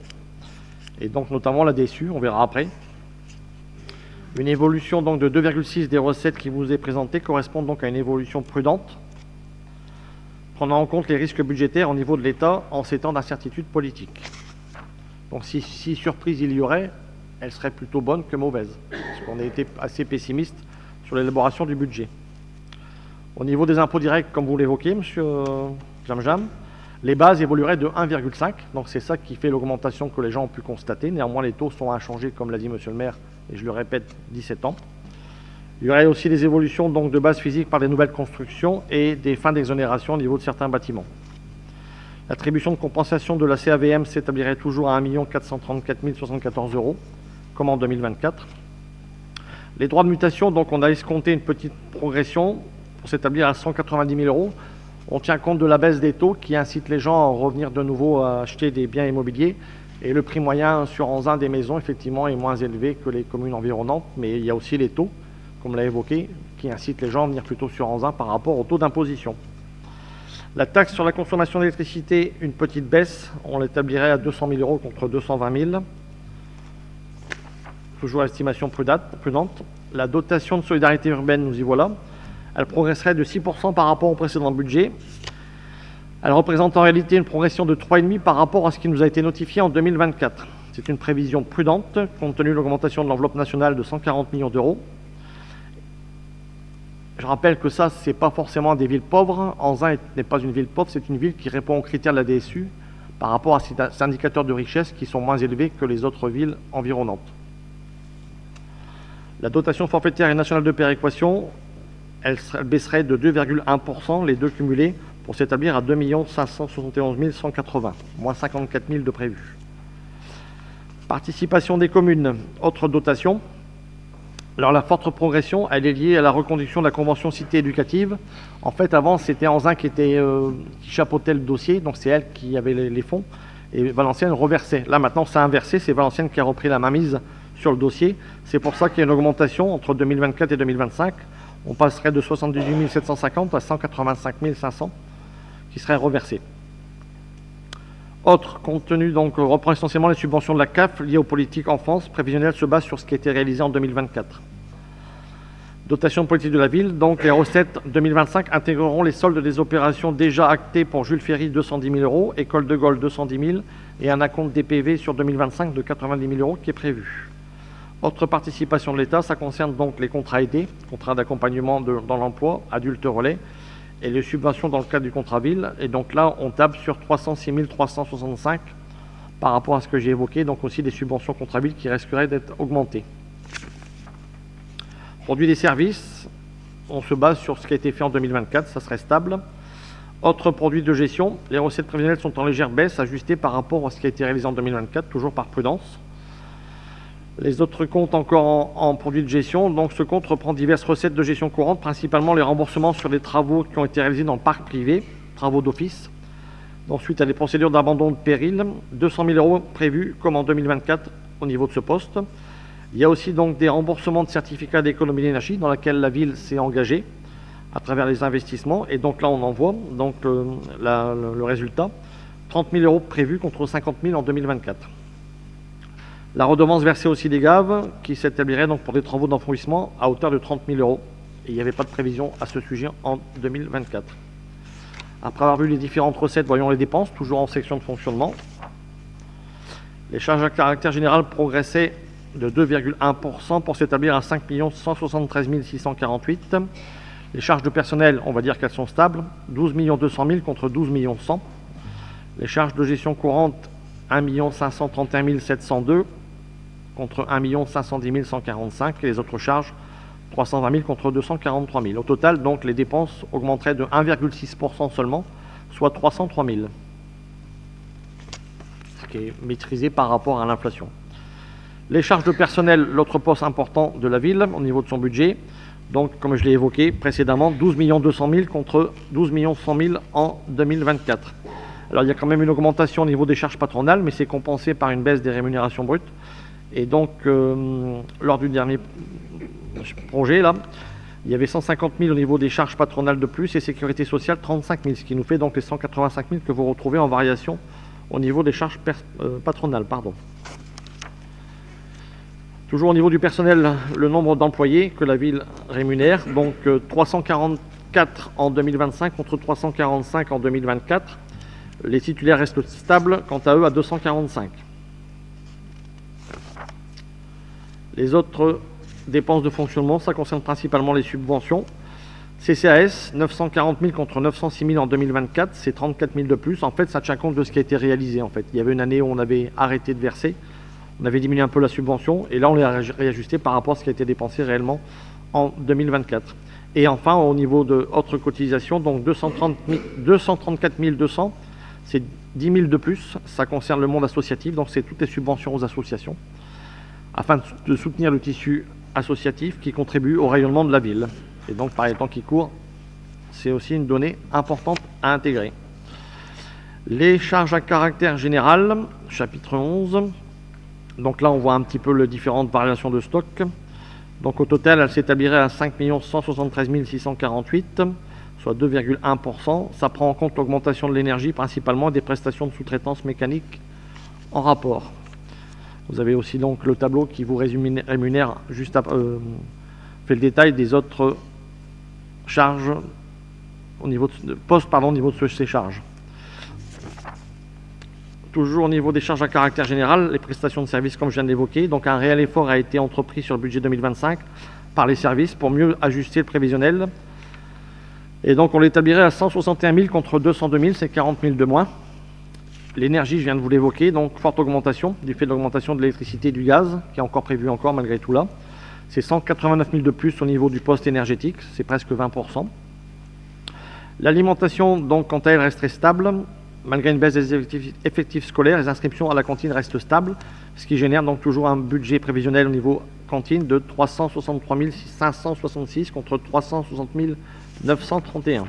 Et donc notamment la DSU, on verra après. Une évolution donc de 2,6% des recettes qui vous est présentée correspond donc à une évolution prudente, prenant en compte les risques budgétaires au niveau de l'État en ces temps d'incertitude politique. Donc si surprise il y aurait, elle serait plutôt bonne que mauvaise, parce qu'on a été assez pessimiste sur l'élaboration du budget. Au niveau des impôts directs, comme vous l'évoquez, monsieur Jamjam, les bases évolueraient de 1,5, donc c'est ça qui fait l'augmentation que les gens ont pu constater. Néanmoins, les taux sont inchangés, comme l'a dit monsieur le maire, et je le répète, 17 ans. Il y aurait aussi des évolutions donc, de base physique par des nouvelles constructions et des fins d'exonération au niveau de certains bâtiments. L'attribution de compensation de la CAVM s'établirait toujours à 1 434 074 €, comme en 2024. Les droits de mutation, donc on a escompté une petite progression pour s'établir à 190 000 €. On tient compte de la baisse des taux qui incite les gens à revenir de nouveau à acheter des biens immobiliers. Et le prix moyen sur Anzin des maisons, effectivement, est moins élevé que les communes environnantes. Mais il y a aussi les taux, comme l'a évoqué, qui incitent les gens à venir plutôt sur Anzin par rapport au taux d'imposition. La taxe sur la consommation d'électricité, une petite baisse. On l'établirait à 200 000 € contre 220 000. Toujours estimation prudente. La dotation de solidarité urbaine, nous y voilà. Elle progresserait de 6% par rapport au précédent budget. Elle représente en réalité une progression de 3,5% par rapport à ce qui nous a été notifié en 2024. C'est une prévision prudente, compte tenu de l'augmentation de l'enveloppe nationale de 140 millions d'euros. Je rappelle que ça, ce n'est pas forcément des villes pauvres. Anzin n'est pas une ville pauvre, c'est une ville qui répond aux critères de la DSU par rapport à ces indicateurs de richesse qui sont moins élevés que les autres villes environnantes. La dotation forfaitaire et nationale de péréquation, elle baisserait de 2,1%, les deux cumulés, pour s'établir à 2 571 180, moins 54 000 de prévus. Participation des communes, autre dotation, Alors la forte progression, elle est liée à la reconduction de la convention cité éducative. En fait, avant, c'était Anzin qui chapeautait le dossier, donc c'est elle qui avait les fonds, et Valenciennes reversait. Là, maintenant, c'est inversé, c'est Valenciennes qui a repris la mainmise sur le dossier. C'est pour ça qu'il y a une augmentation entre 2024 et 2025. On passerait de 78 750 à 185 500 qui seraient reversés. Autre contenu, donc, reprend essentiellement les subventions de la CAF liées aux politiques enfance. Prévisionnelle se base sur ce qui a été réalisé en 2024. Dotation de politique de la ville, donc les recettes 2025 intégreront les soldes des opérations déjà actées pour Jules Ferry, 210 000 euros, École de Gaulle, 210 000, et un acompte DPV sur 2025 de 90 000 euros qui est prévu. Autre participation de l'État, ça concerne donc les contrats aidés, contrats d'accompagnement dans l'emploi, adultes relais, et les subventions dans le cadre du contrat ville. Et donc là, on table sur 306 365 par rapport à ce que j'ai évoqué, donc aussi des subventions contrat ville qui risqueraient d'être augmentées. Produits des services, on se base sur ce qui a été fait en 2024, ça serait stable. Autres produits de gestion, les recettes prévisionnelles sont en légère baisse, ajustées par rapport à ce qui a été réalisé en 2024, toujours par prudence. Les autres comptes encore en produits de gestion, donc ce compte reprend diverses recettes de gestion courante, principalement les remboursements sur les travaux qui ont été réalisés dans le parc privé, travaux d'office. Ensuite, à des procédures d'abandon de péril, 200 000 euros prévus comme en 2024 au niveau de ce poste. Il y a aussi donc des remboursements de certificats d'économie d'énergie dans lesquels la ville s'est engagée à travers les investissements. Et donc là, on en voit donc, le résultat. 30 000 euros prévus contre 50 000 en 2024. La redevance versée aussi des gaves qui s'établirait donc pour des travaux d'enfouissement à hauteur de 30 000 euros. Et il n'y avait pas de prévision à ce sujet en 2024. Après avoir vu les différentes recettes, voyons les dépenses, toujours en section de fonctionnement. Les charges à caractère général progressaient de 2,1% pour s'établir à 5 173 648. Les charges de personnel, on va dire qu'elles sont stables, 12 200 000 contre 12 100. Les charges de gestion courante, 1 531 702 contre 1 510 145. Et les autres charges, 320 000 contre 243 000. Au total, donc, les dépenses augmenteraient de 1,6% seulement, soit 303 000. Ce qui est maîtrisé par rapport à l'inflation. Les charges de personnel, l'autre poste important de la ville au niveau de son budget. Donc, comme je l'ai évoqué précédemment, 12 200 000 contre 12 100 000 en 2024. Alors, il y a quand même une augmentation au niveau des charges patronales, mais c'est compensé par une baisse des rémunérations brutes. Et donc, lors du dernier projet, là, il y avait 150 000 au niveau des charges patronales de plus et sécurité sociale 35 000, ce qui nous fait donc les 185 000 que vous retrouvez en variation au niveau des charges patronales. Toujours au niveau du personnel, le nombre d'employés que la ville rémunère, donc 344 en 2025 contre 345 en 2024. Les titulaires restent stables, quant à eux, à 245. Les autres dépenses de fonctionnement, ça concerne principalement les subventions. CCAS, 940 000 contre 906 000 en 2024, c'est 34 000 de plus. En fait, ça tient compte de ce qui a été réalisé. En fait, il y avait une année où on avait arrêté de verser, on avait diminué un peu la subvention, et là, on l'a réajusté par rapport à ce qui a été dépensé réellement en 2024. Et enfin, au niveau de autres cotisations, donc 234 200, c'est 10 000 de plus. Ça concerne le monde associatif, donc c'est toutes les subventions aux associations, afin de soutenir le tissu associatif qui contribue au rayonnement de la ville. Et donc, par les temps qui courent, c'est aussi une donnée importante à intégrer. Les charges à caractère général, chapitre 11. Donc là, on voit un petit peu les différentes variations de stock. Donc au total, elle s'établirait à 5 173 648, soit 2,1%. Ça prend en compte l'augmentation de l'énergie, principalement, et des prestations de sous-traitance mécanique en rapport. Vous avez aussi donc le tableau qui vous rémunère juste après, fait le détail des autres charges au niveau de au niveau de ces charges. Toujours au niveau des charges à caractère général, les prestations de services comme je viens de l'évoquer. Donc un réel effort a été entrepris sur le budget 2025 par les services pour mieux ajuster le prévisionnel. Et donc on l'établirait à 161 000 contre 202 000, c'est 40 000 de moins. L'énergie, je viens de vous l'évoquer, donc forte augmentation du fait de l'augmentation de l'électricité et du gaz, qui est encore prévu malgré tout là. C'est 189 000 de plus au niveau du poste énergétique, c'est presque 20%. L'alimentation, donc, quant à elle, resterait stable. Malgré une baisse des effectifs scolaires, les inscriptions à la cantine restent stables. ce qui génère donc toujours un budget prévisionnel au niveau cantine de 363 566 contre 360 931.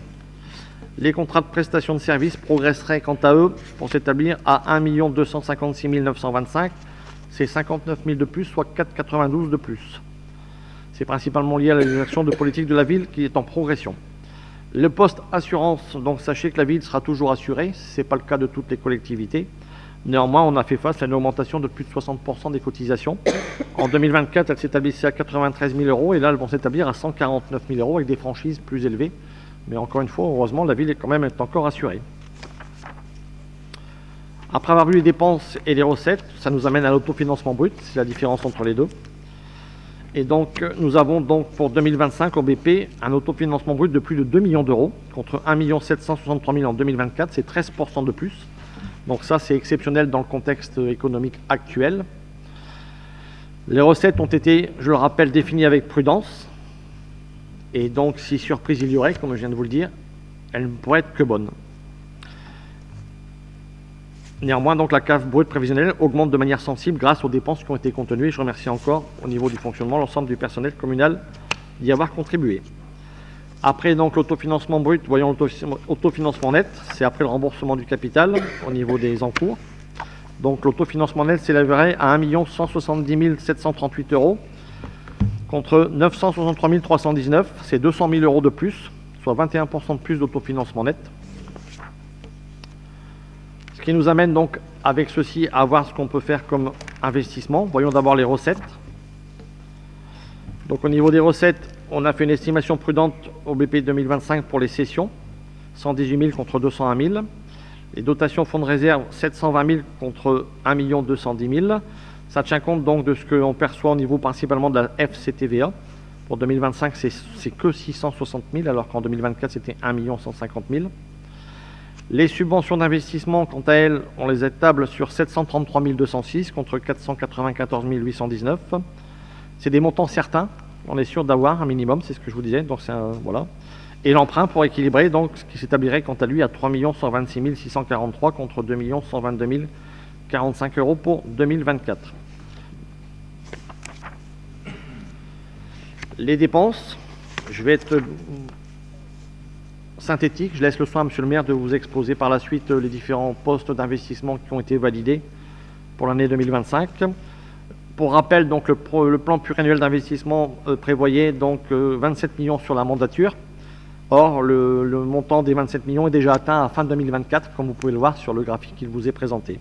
Les contrats de prestation de services progresseraient quant à eux pour s'établir à 1 256 925. C'est 59 000 de plus, soit 4,92 de plus. C'est principalement lié à la réalisation de politique de la ville qui est en progression. Le poste assurance, donc sachez que la ville sera toujours assurée, ce n'est pas le cas de toutes les collectivités. Néanmoins, on a fait face à une augmentation de plus de 60% des cotisations. En 2024, elles s'établissaient à 93 000 euros et là, elles vont s'établir à 149 000 euros avec des franchises plus élevées. Mais encore une fois, heureusement, la ville est quand même encore assurée. Après avoir vu les dépenses et les recettes, ça nous amène à l'autofinancement brut, c'est la différence entre les deux. Et donc, nous avons donc pour 2025 au BP un autofinancement brut de plus de 2 millions d'euros contre 1 763 000 en 2024, c'est 13% de plus. Donc ça, c'est exceptionnel dans le contexte économique actuel. Les recettes ont été, je le rappelle, définies avec prudence. Et donc, si surprise il y aurait, comme je viens de vous le dire, elles ne pourraient être que bonnes. Néanmoins, donc, la cave brute prévisionnelle augmente de manière sensible grâce aux dépenses qui ont été contenues. Et je remercie encore, au niveau du fonctionnement, l'ensemble du personnel communal d'y avoir contribué. Après, donc, l'autofinancement brut, voyons l'autofinancement net, c'est après le remboursement du capital au niveau des encours. Donc, l'autofinancement net s'élèverait à 1 170 738 euros contre 963 319, c'est 200 000 euros de plus, soit 21% de plus d'autofinancement net. Ce qui nous amène donc, avec ceci, à voir ce qu'on peut faire comme investissement. Voyons d'abord les recettes. Donc, au niveau des recettes, on a fait une estimation prudente au BP 2025 pour les cessions, 118 000 contre 201 000. Les dotations fonds de réserve, 720 000 contre 1 210 000. Ça tient compte donc de ce qu'on perçoit au niveau principalement de la FCTVA. Pour 2025, c'est que 660 000, alors qu'en 2024, c'était 1 150 000. Les subventions d'investissement, quant à elles, on les étable sur 733 206 contre 494 819. C'est des montants certains. On est sûr d'avoir un minimum, c'est ce que je vous disais. Donc voilà. Et l'emprunt pour équilibrer, donc, ce qui s'établirait quant à lui à 3 126 643 contre 2 122 045 euros pour 2024. Les dépenses, je vais être synthétique. Je laisse le soin à Monsieur le maire de vous exposer par la suite les différents postes d'investissement qui ont été validés pour l'année 2025. Pour rappel, donc, le plan pluriannuel d'investissement prévoyait donc 27 millions sur la mandature. Or, le montant des 27 millions est déjà atteint à fin 2024, comme vous pouvez le voir sur le graphique qu'il vous est présenté.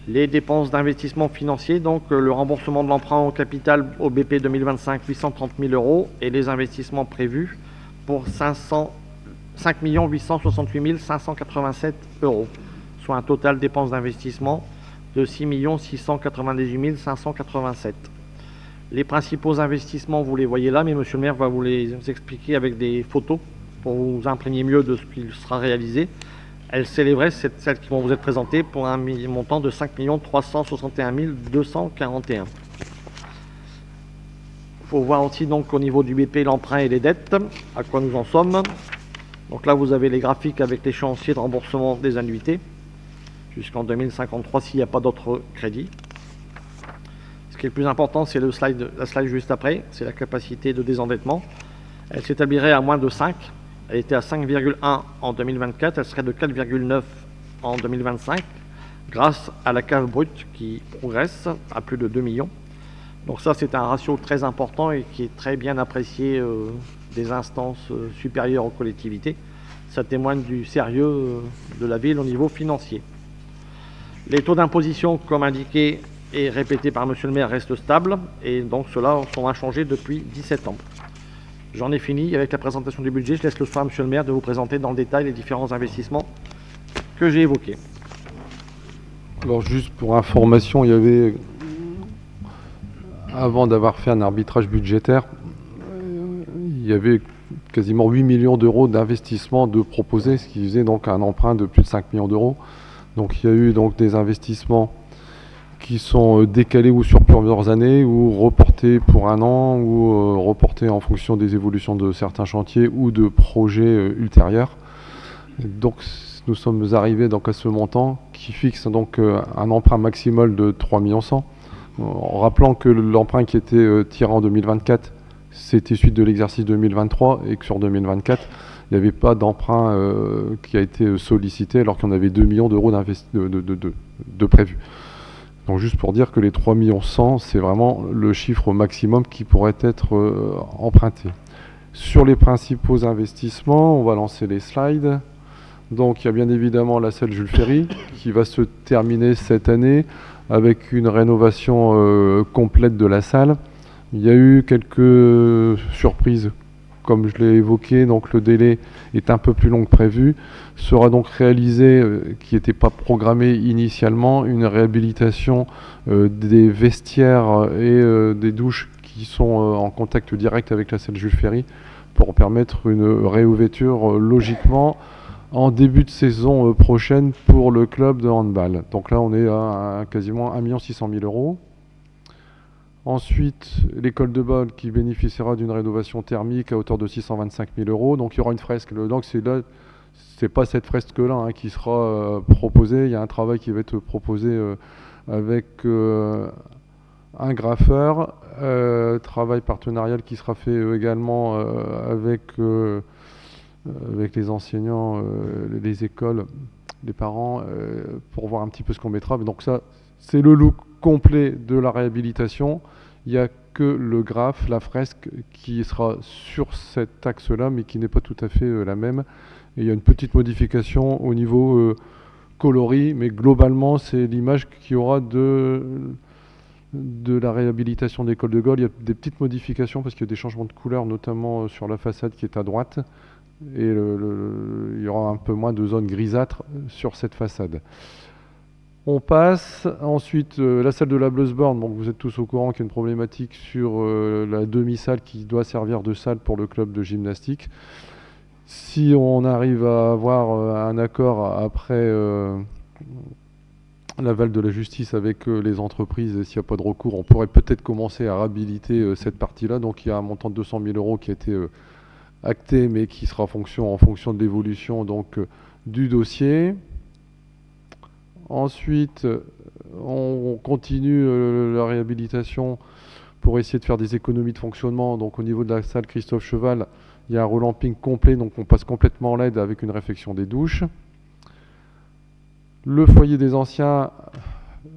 Les dépenses d'investissement financier, donc le remboursement de l'emprunt au capital au BP 2025, 830 000 euros, et les investissements prévus pour 5 868 587 euros, soit un total dépenses d'investissement de 6 698 587. Les principaux investissements, vous les voyez là, mais Monsieur le maire va vous les expliquer avec des photos pour vous imprégner mieux de ce qui sera réalisé. Elles s'élèveraient, celles qui vont vous être présentées, pour un montant de 5 361 241. Il faut voir aussi donc au niveau du BP l'emprunt et les dettes, à quoi nous en sommes. Donc là, vous avez les graphiques avec l'échéancier de remboursement des annuités, jusqu'en 2053 s'il n'y a pas d'autres crédits. Ce qui est le plus important, c'est la slide juste après, c'est la capacité de désendettement. Elle s'établirait à moins de 5. Elle était à 5,1 en 2024, elle serait de 4,9 en 2025, grâce à la cave brute qui progresse à plus de 2 millions. Donc ça, c'est un ratio très important et qui est très bien apprécié des instances supérieures aux collectivités. Ça témoigne du sérieux de la ville au niveau financier. Les taux d'imposition, comme indiqué et répété par Monsieur le maire, restent stables et donc ceux-là sont inchangés depuis 17 ans. J'en ai fini avec la présentation du budget. Je laisse le soin à Monsieur le maire de vous présenter dans le détail les différents investissements que j'ai évoqués. Alors juste pour information, il y avait, avant d'avoir fait un arbitrage budgétaire, il y avait quasiment 8 millions d'euros d'investissement de proposés, ce qui faisait donc un emprunt de plus de 5 millions d'euros. Donc il y a eu donc des investissements qui sont décalés ou sur plusieurs années, ou reportés pour un an, ou reportés en fonction des évolutions de certains chantiers ou de projets ultérieurs. Donc nous sommes arrivés donc à ce montant qui fixe donc un emprunt maximal de 3 100 000, en rappelant que l'emprunt qui était tiré en 2024, c'était suite de l'exercice 2023 et que sur 2024, il n'y avait pas d'emprunt qui a été sollicité alors qu'on avait 2 millions d'euros de prévus. Donc juste pour dire que les 3 100 000, c'est vraiment le chiffre maximum qui pourrait être emprunté. Sur les principaux investissements, on va lancer les slides. Donc il y a bien évidemment la salle Jules Ferry qui va se terminer cette année avec une rénovation complète de la salle. Il y a eu quelques surprises, comme je l'ai évoqué, donc le délai est un peu plus long que prévu. Sera donc réalisé, qui n'était pas programmé initialement, une réhabilitation des vestiaires et des douches qui sont en contact direct avec la salle Jules Ferry pour permettre une réouverture logiquement en début de saison prochaine pour le club de handball. Donc là, on est à quasiment 1 600 000 €. Ensuite, l'école de bal qui bénéficiera d'une rénovation thermique à hauteur de 625 000 €. Donc il y aura une fresque. Donc c'est pas cette fresque-là qui sera proposée. Il y a un travail qui va être proposé avec un graffeur. Travail partenarial qui sera fait également avec les enseignants, les écoles, les parents, pour voir un petit peu ce qu'on mettra. Mais donc ça, c'est le look complet de la réhabilitation. Il n'y a que le graphe, la fresque, qui sera sur cet axe-là, mais qui n'est pas tout à fait la même. Et il y a une petite modification au niveau coloris, mais globalement, c'est l'image qu'il y aura de la réhabilitation de l'école de Gaulle. Il y a des petites modifications parce qu'il y a des changements de couleur, notamment sur la façade qui est à droite. Et il y aura un peu moins de zone grisâtre sur cette façade. On passe ensuite la salle de la Bleusborn. Donc vous êtes tous au courant qu'il y a une problématique sur la demi-salle qui doit servir de salle pour le club de gymnastique. Si on arrive à avoir un accord après l'aval de la justice avec les entreprises, et s'il n'y a pas de recours, on pourrait peut-être commencer à réhabiliter cette partie-là. Donc il y a un montant de 200 000 € qui a été acté, mais qui sera en fonction de l'évolution du dossier. Ensuite, on continue la réhabilitation pour essayer de faire des économies de fonctionnement. Donc au niveau de la salle Christophe Cheval, il y a un relamping complet, donc on passe complètement en LED avec une réfection des douches. Le foyer des anciens,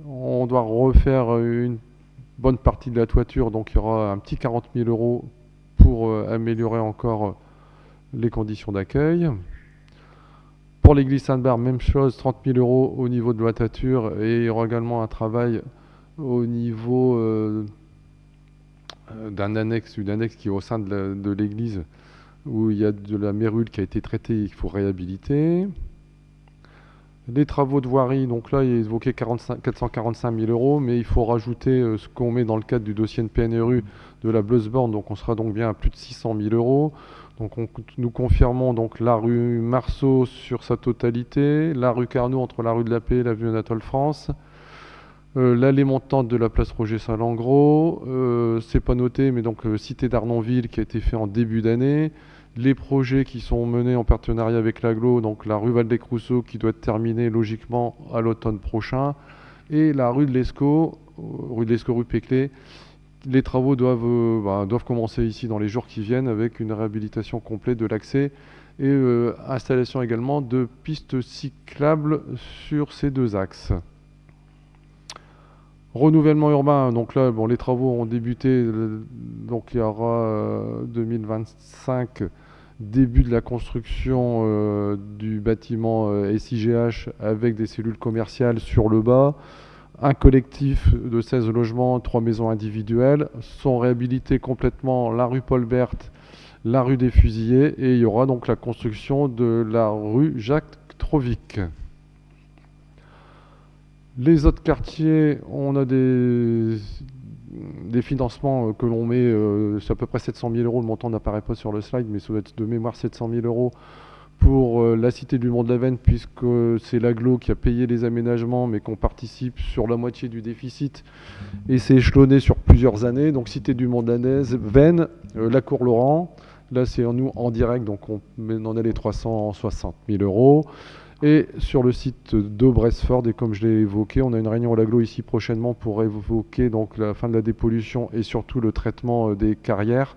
on doit refaire une bonne partie de la toiture, donc il y aura un petit 40 000 € pour améliorer encore les conditions d'accueil. Pour l'église Sainte-Barbe, même chose, 30 000 € au niveau de la toiture, et il y aura également un travail au niveau d'une annexe qui est au sein de l'église, où il y a de la mérule qui a été traitée et qu'il faut réhabiliter. Les travaux de voirie, donc là il est évoqué 445 000 €, mais il faut rajouter ce qu'on met dans le cadre du dossier de PNRU de la Bleusborn, donc on sera donc bien à plus de 600 000 €. Donc nous confirmons donc la rue Marceau sur sa totalité, la rue Carnot entre la rue de la Paix et l'avenue Anatole France, l'allée montante de la place Roger Salengro, c'est pas noté, mais donc cité d'Arnonville qui a été fait en début d'année, les projets qui sont menés en partenariat avec l'AGLO, donc la rue Valdec-Rousseau qui doit être terminée logiquement à l'automne prochain, et la rue de l'Escaut, rue Péclé. Les travaux doivent commencer ici dans les jours qui viennent avec une réhabilitation complète de l'accès et installation également de pistes cyclables sur ces deux axes. Renouvellement urbain, donc là les travaux ont débuté, donc il y aura 2025, début de la construction du bâtiment SIGH avec des cellules commerciales sur le bas. Un collectif de 16 logements, 3 maisons individuelles, sont réhabilités complètement la rue Paul Berthe, la rue des Fusillés, et il y aura donc la construction de la rue Jacques Trovic. Les autres quartiers, on a des financements que l'on met, c'est à peu près 700 000 €, le montant n'apparaît pas sur le slide, mais ça doit être de mémoire 700 000 € pour la Cité du Mont-de-la-Veine, puisque c'est l'AGLO qui a payé les aménagements, mais qu'on participe sur la moitié du déficit, et c'est échelonné sur plusieurs années. Donc Cité du Mont-de-la-Veine, la Cour Laurent, là c'est nous en direct, donc on en a les 360 000 €. et sur le site de Bresford. Et comme je l'ai évoqué, on a une réunion à l'agglo ici prochainement pour évoquer donc la fin de la dépollution et surtout le traitement des carrières.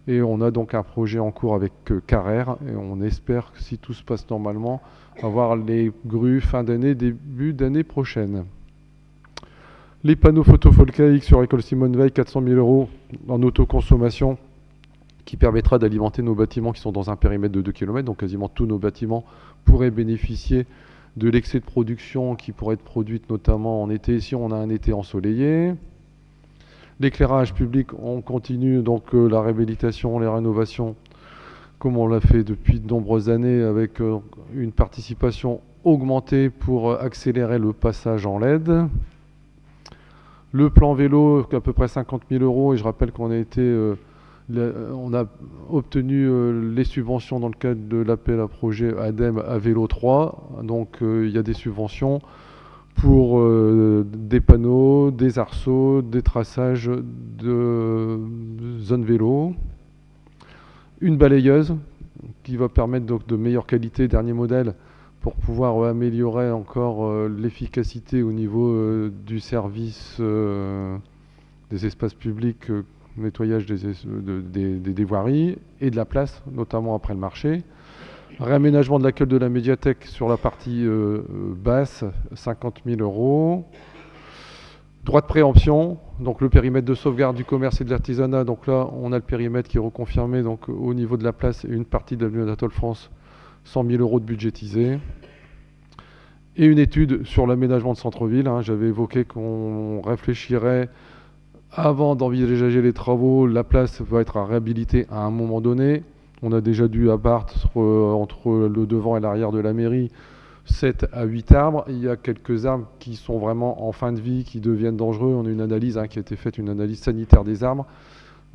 Et on a donc un projet en cours avec Carrère et on espère que si tout se passe normalement, avoir les grues fin d'année, début d'année prochaine. Les panneaux photovoltaïques sur l'école Simone Veil, 400 000 € en autoconsommation, qui permettra d'alimenter nos bâtiments qui sont dans un périmètre de 2 km, donc quasiment tous nos bâtiments pourraient bénéficier de l'excès de production qui pourrait être produite notamment en été si on a un été ensoleillé. L'éclairage public, on continue donc la réhabilitation, les rénovations, comme on l'a fait depuis de nombreuses années, avec une participation augmentée pour accélérer le passage en LED. Le plan vélo, à peu près 50 000 €, et je rappelle qu'on a été... on a obtenu les subventions dans le cadre de l'appel à projet ADEME à Vélo 3. Donc il y a des subventions pour des panneaux, des arceaux, des traçages de zones vélo. Une balayeuse qui va permettre donc de meilleure qualité, dernier modèle, pour pouvoir améliorer encore l'efficacité au niveau du service des espaces publics, nettoyage des voiries et de la place, notamment après le marché. Réaménagement de l'accueil de la médiathèque sur la partie basse, 50 000 €. Droit de préemption, donc le périmètre de sauvegarde du commerce et de l'artisanat. Donc là, on a le périmètre qui est reconfirmé donc, au niveau de la place et une partie de l'avenue Anatole France, 100 000 € de budgétisé. Et une étude sur l'aménagement de centre-ville. J'avais évoqué qu'on réfléchirait avant d'envisager les travaux. La place va être à réhabiliter à un moment donné. On a déjà dû abattre entre le devant et l'arrière de la mairie 7 à 8 arbres. Il y a quelques arbres qui sont vraiment en fin de vie, qui deviennent dangereux. On a une analyse qui a été faite, une analyse sanitaire des arbres.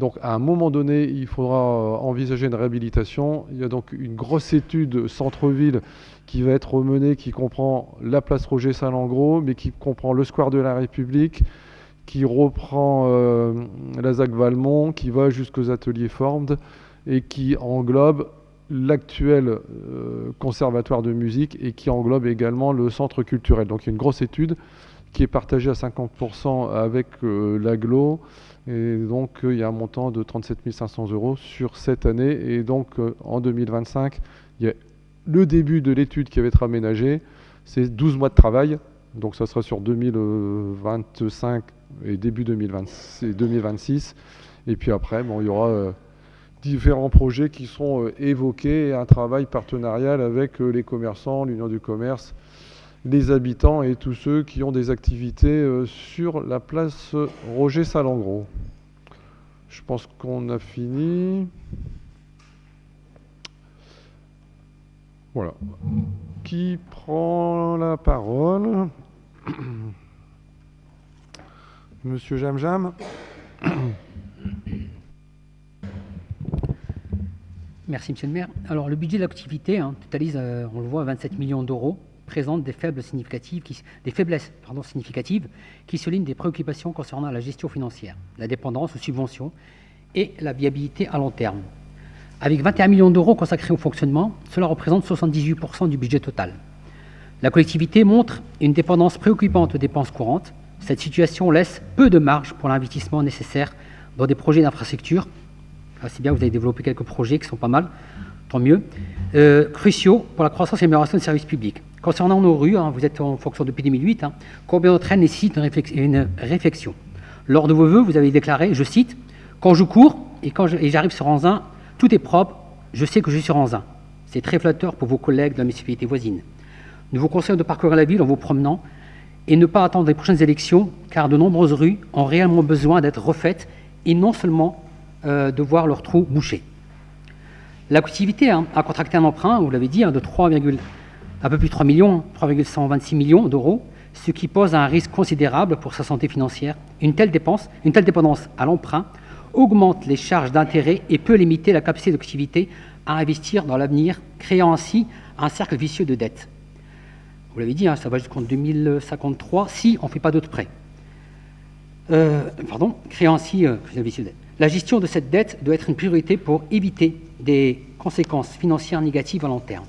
Donc à un moment donné, il faudra envisager une réhabilitation. Il y a donc une grosse étude centre-ville qui va être menée, qui comprend la place Roger Salengro, mais qui comprend le square de la République, qui reprend la ZAC Valmont, qui va jusqu'aux ateliers Ford et qui englobe l'actuel conservatoire de musique et qui englobe également le centre culturel. Donc il y a une grosse étude qui est partagée à 50% avec l'agglo. Et donc il y a un montant de 37 500 € sur cette année. Et donc en 2025, il y a le début de l'étude qui va être aménagée. C'est 12 mois de travail. Donc ça sera sur 2025 et début 2026. Et puis après, il y aura différents projets qui seront évoqués et un travail partenarial avec les commerçants, l'Union du commerce, les habitants et tous ceux qui ont des activités sur la place Roger Salengro. Je pense qu'on a fini. Voilà. Qui prend la parole? Monsieur Jamjam. Merci, monsieur le maire. Alors, le budget de l'activité totalise, on le voit, 27 millions d'euros, présente des faiblesses significatives qui soulignent des préoccupations concernant la gestion financière, la dépendance aux subventions et la viabilité à long terme. Avec 21 millions d'euros consacrés au fonctionnement, cela représente 78% du budget total. La collectivité montre une dépendance préoccupante aux dépenses courantes. Cette situation laisse peu de marge pour l'investissement nécessaire dans des projets d'infrastructure. C'est bien, vous avez développé quelques projets qui sont pas mal, tant mieux, cruciaux pour la croissance et l'amélioration des services publics. Concernant nos rues, vous êtes en fonction depuis 2008, combien d'entre elles nécessitent une réflexion? Lors de vos vœux, vous avez déclaré, je cite, « Quand je cours et j'arrive sur Anzin, tout est propre, je sais que je suis sur Anzin. » C'est très flatteur pour vos collègues de la municipalité voisine. Nous vous conseillons de parcourir la ville en vous promenant et ne pas attendre les prochaines élections, car de nombreuses rues ont réellement besoin d'être refaites et non seulement de voir leurs trous bouchés. La collectivité a contracté un emprunt, vous l'avez dit, de un peu plus de 3 millions, 3,126 millions d'euros, ce qui pose un risque considérable pour sa santé financière. Une telle dépendance à l'emprunt augmente les charges d'intérêt et peut limiter la capacité de l'activité à investir dans l'avenir, créant ainsi un cercle vicieux de dette. Vous l'avez dit, ça va jusqu'en 2053 si on ne fait pas d'autres prêts. Créant ainsi un vicieux de dette. La gestion de cette dette doit être une priorité pour éviter des conséquences financières négatives à long terme.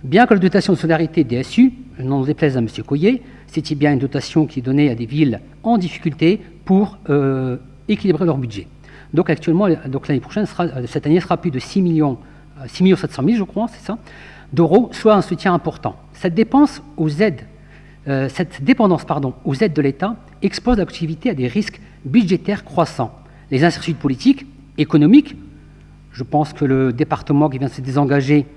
Bien que la dotation de solidarité DSU, n'en déplaise à M. Coyer, c'était bien une dotation qui est donnée à des villes en difficulté pour équilibrer leur budget. Donc actuellement, l'année prochaine, cette année sera plus de 6 700 000, je crois, c'est ça, d'euros, soit un soutien important. Cette dépendance aux aides de l'État expose la collectivité à des risques budgétaires croissants. Les incertitudes politiques, économiques, je pense que le département qui vient de se désengager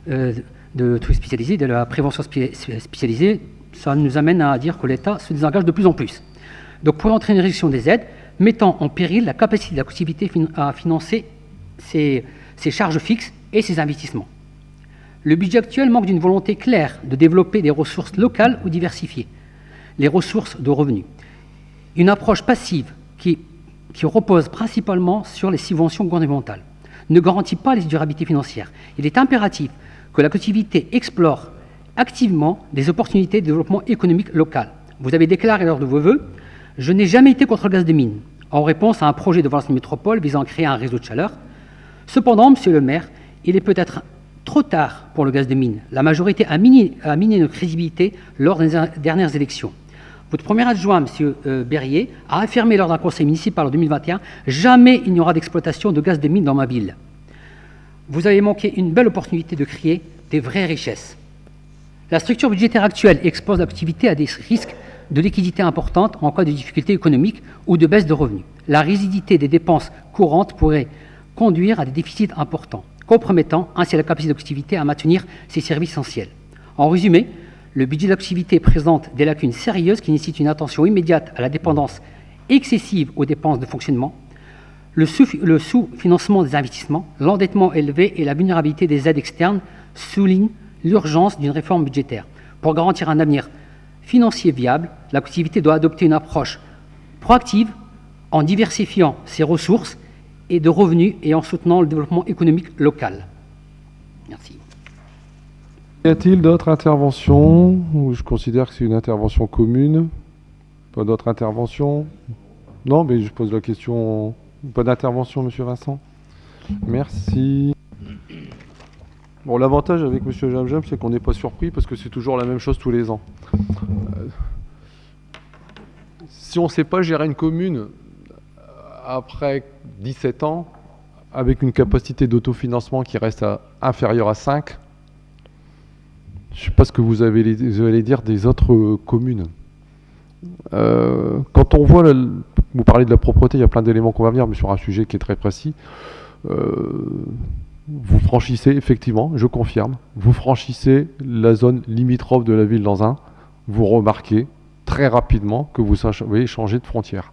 de trucs spécialisés, de la prévention spécialisée, ça nous amène à dire que l'État se désengage de plus en plus. Donc pour entraîner une réduction des aides, mettant en péril la capacité de la collectivité à financer ses charges fixes et ses investissements. Le budget actuel manque d'une volonté claire de développer des ressources locales ou diversifiées, les ressources de revenus. Une approche passive qui repose principalement sur les subventions gouvernementales ne garantit pas les durabilités financières. Il est impératif que la collectivité explore activement des opportunités de développement économique local. Vous avez déclaré lors de vos vœux « Je n'ai jamais été contre le gaz de mine » en réponse à un projet de Valence Métropole visant à créer un réseau de chaleur. Cependant, Monsieur le maire, il est peut-être trop tard pour le gaz de mine. La majorité a miné notre crédibilité lors des dernières élections. Votre premier adjoint, M. Berrier, a affirmé lors d'un conseil municipal en 2021 « Jamais il n'y aura d'exploitation de gaz de mine dans ma ville ». Vous avez manqué une belle opportunité de créer des vraies richesses. La structure budgétaire actuelle expose l'activité à des risques de liquidité importantes en cas de difficultés économiques ou de baisse de revenus. La rigidité des dépenses courantes pourrait conduire à des déficits importants, compromettant ainsi la capacité de l'activité à maintenir ses services essentiels. En résumé, le budget de l'activité présente des lacunes sérieuses qui nécessitent une attention immédiate à la dépendance excessive aux dépenses de fonctionnement, le sous-financement des investissements, l'endettement élevé et la vulnérabilité des aides externes soulignent l'urgence d'une réforme budgétaire. Pour garantir un avenir financier viable, la collectivité doit adopter une approche proactive en diversifiant ses ressources et de revenus et en soutenant le développement économique local. Merci. Y a-t-il d'autres interventions? Je considère que c'est une intervention commune. Pas d'autres interventions? Non, mais je pose la question. Pas d'intervention, Monsieur Vincent? Merci. Bon, l'avantage avec Monsieur Jamjam, c'est qu'on n'est pas surpris parce que c'est toujours la même chose tous les ans. Si on ne sait pas gérer une commune après 17 ans, avec une capacité d'autofinancement qui reste inférieure à 5, je ne sais pas ce que vous allez dire des autres communes. Quand on voit, vous parlez de la propreté, il y a plein d'éléments qu'on va venir, mais sur un sujet qui est très précis. Vous franchissez, effectivement, je confirme, vous franchissez la zone limitrophe de la ville d'Anzin, vous remarquez très rapidement que vous avez changé de frontière.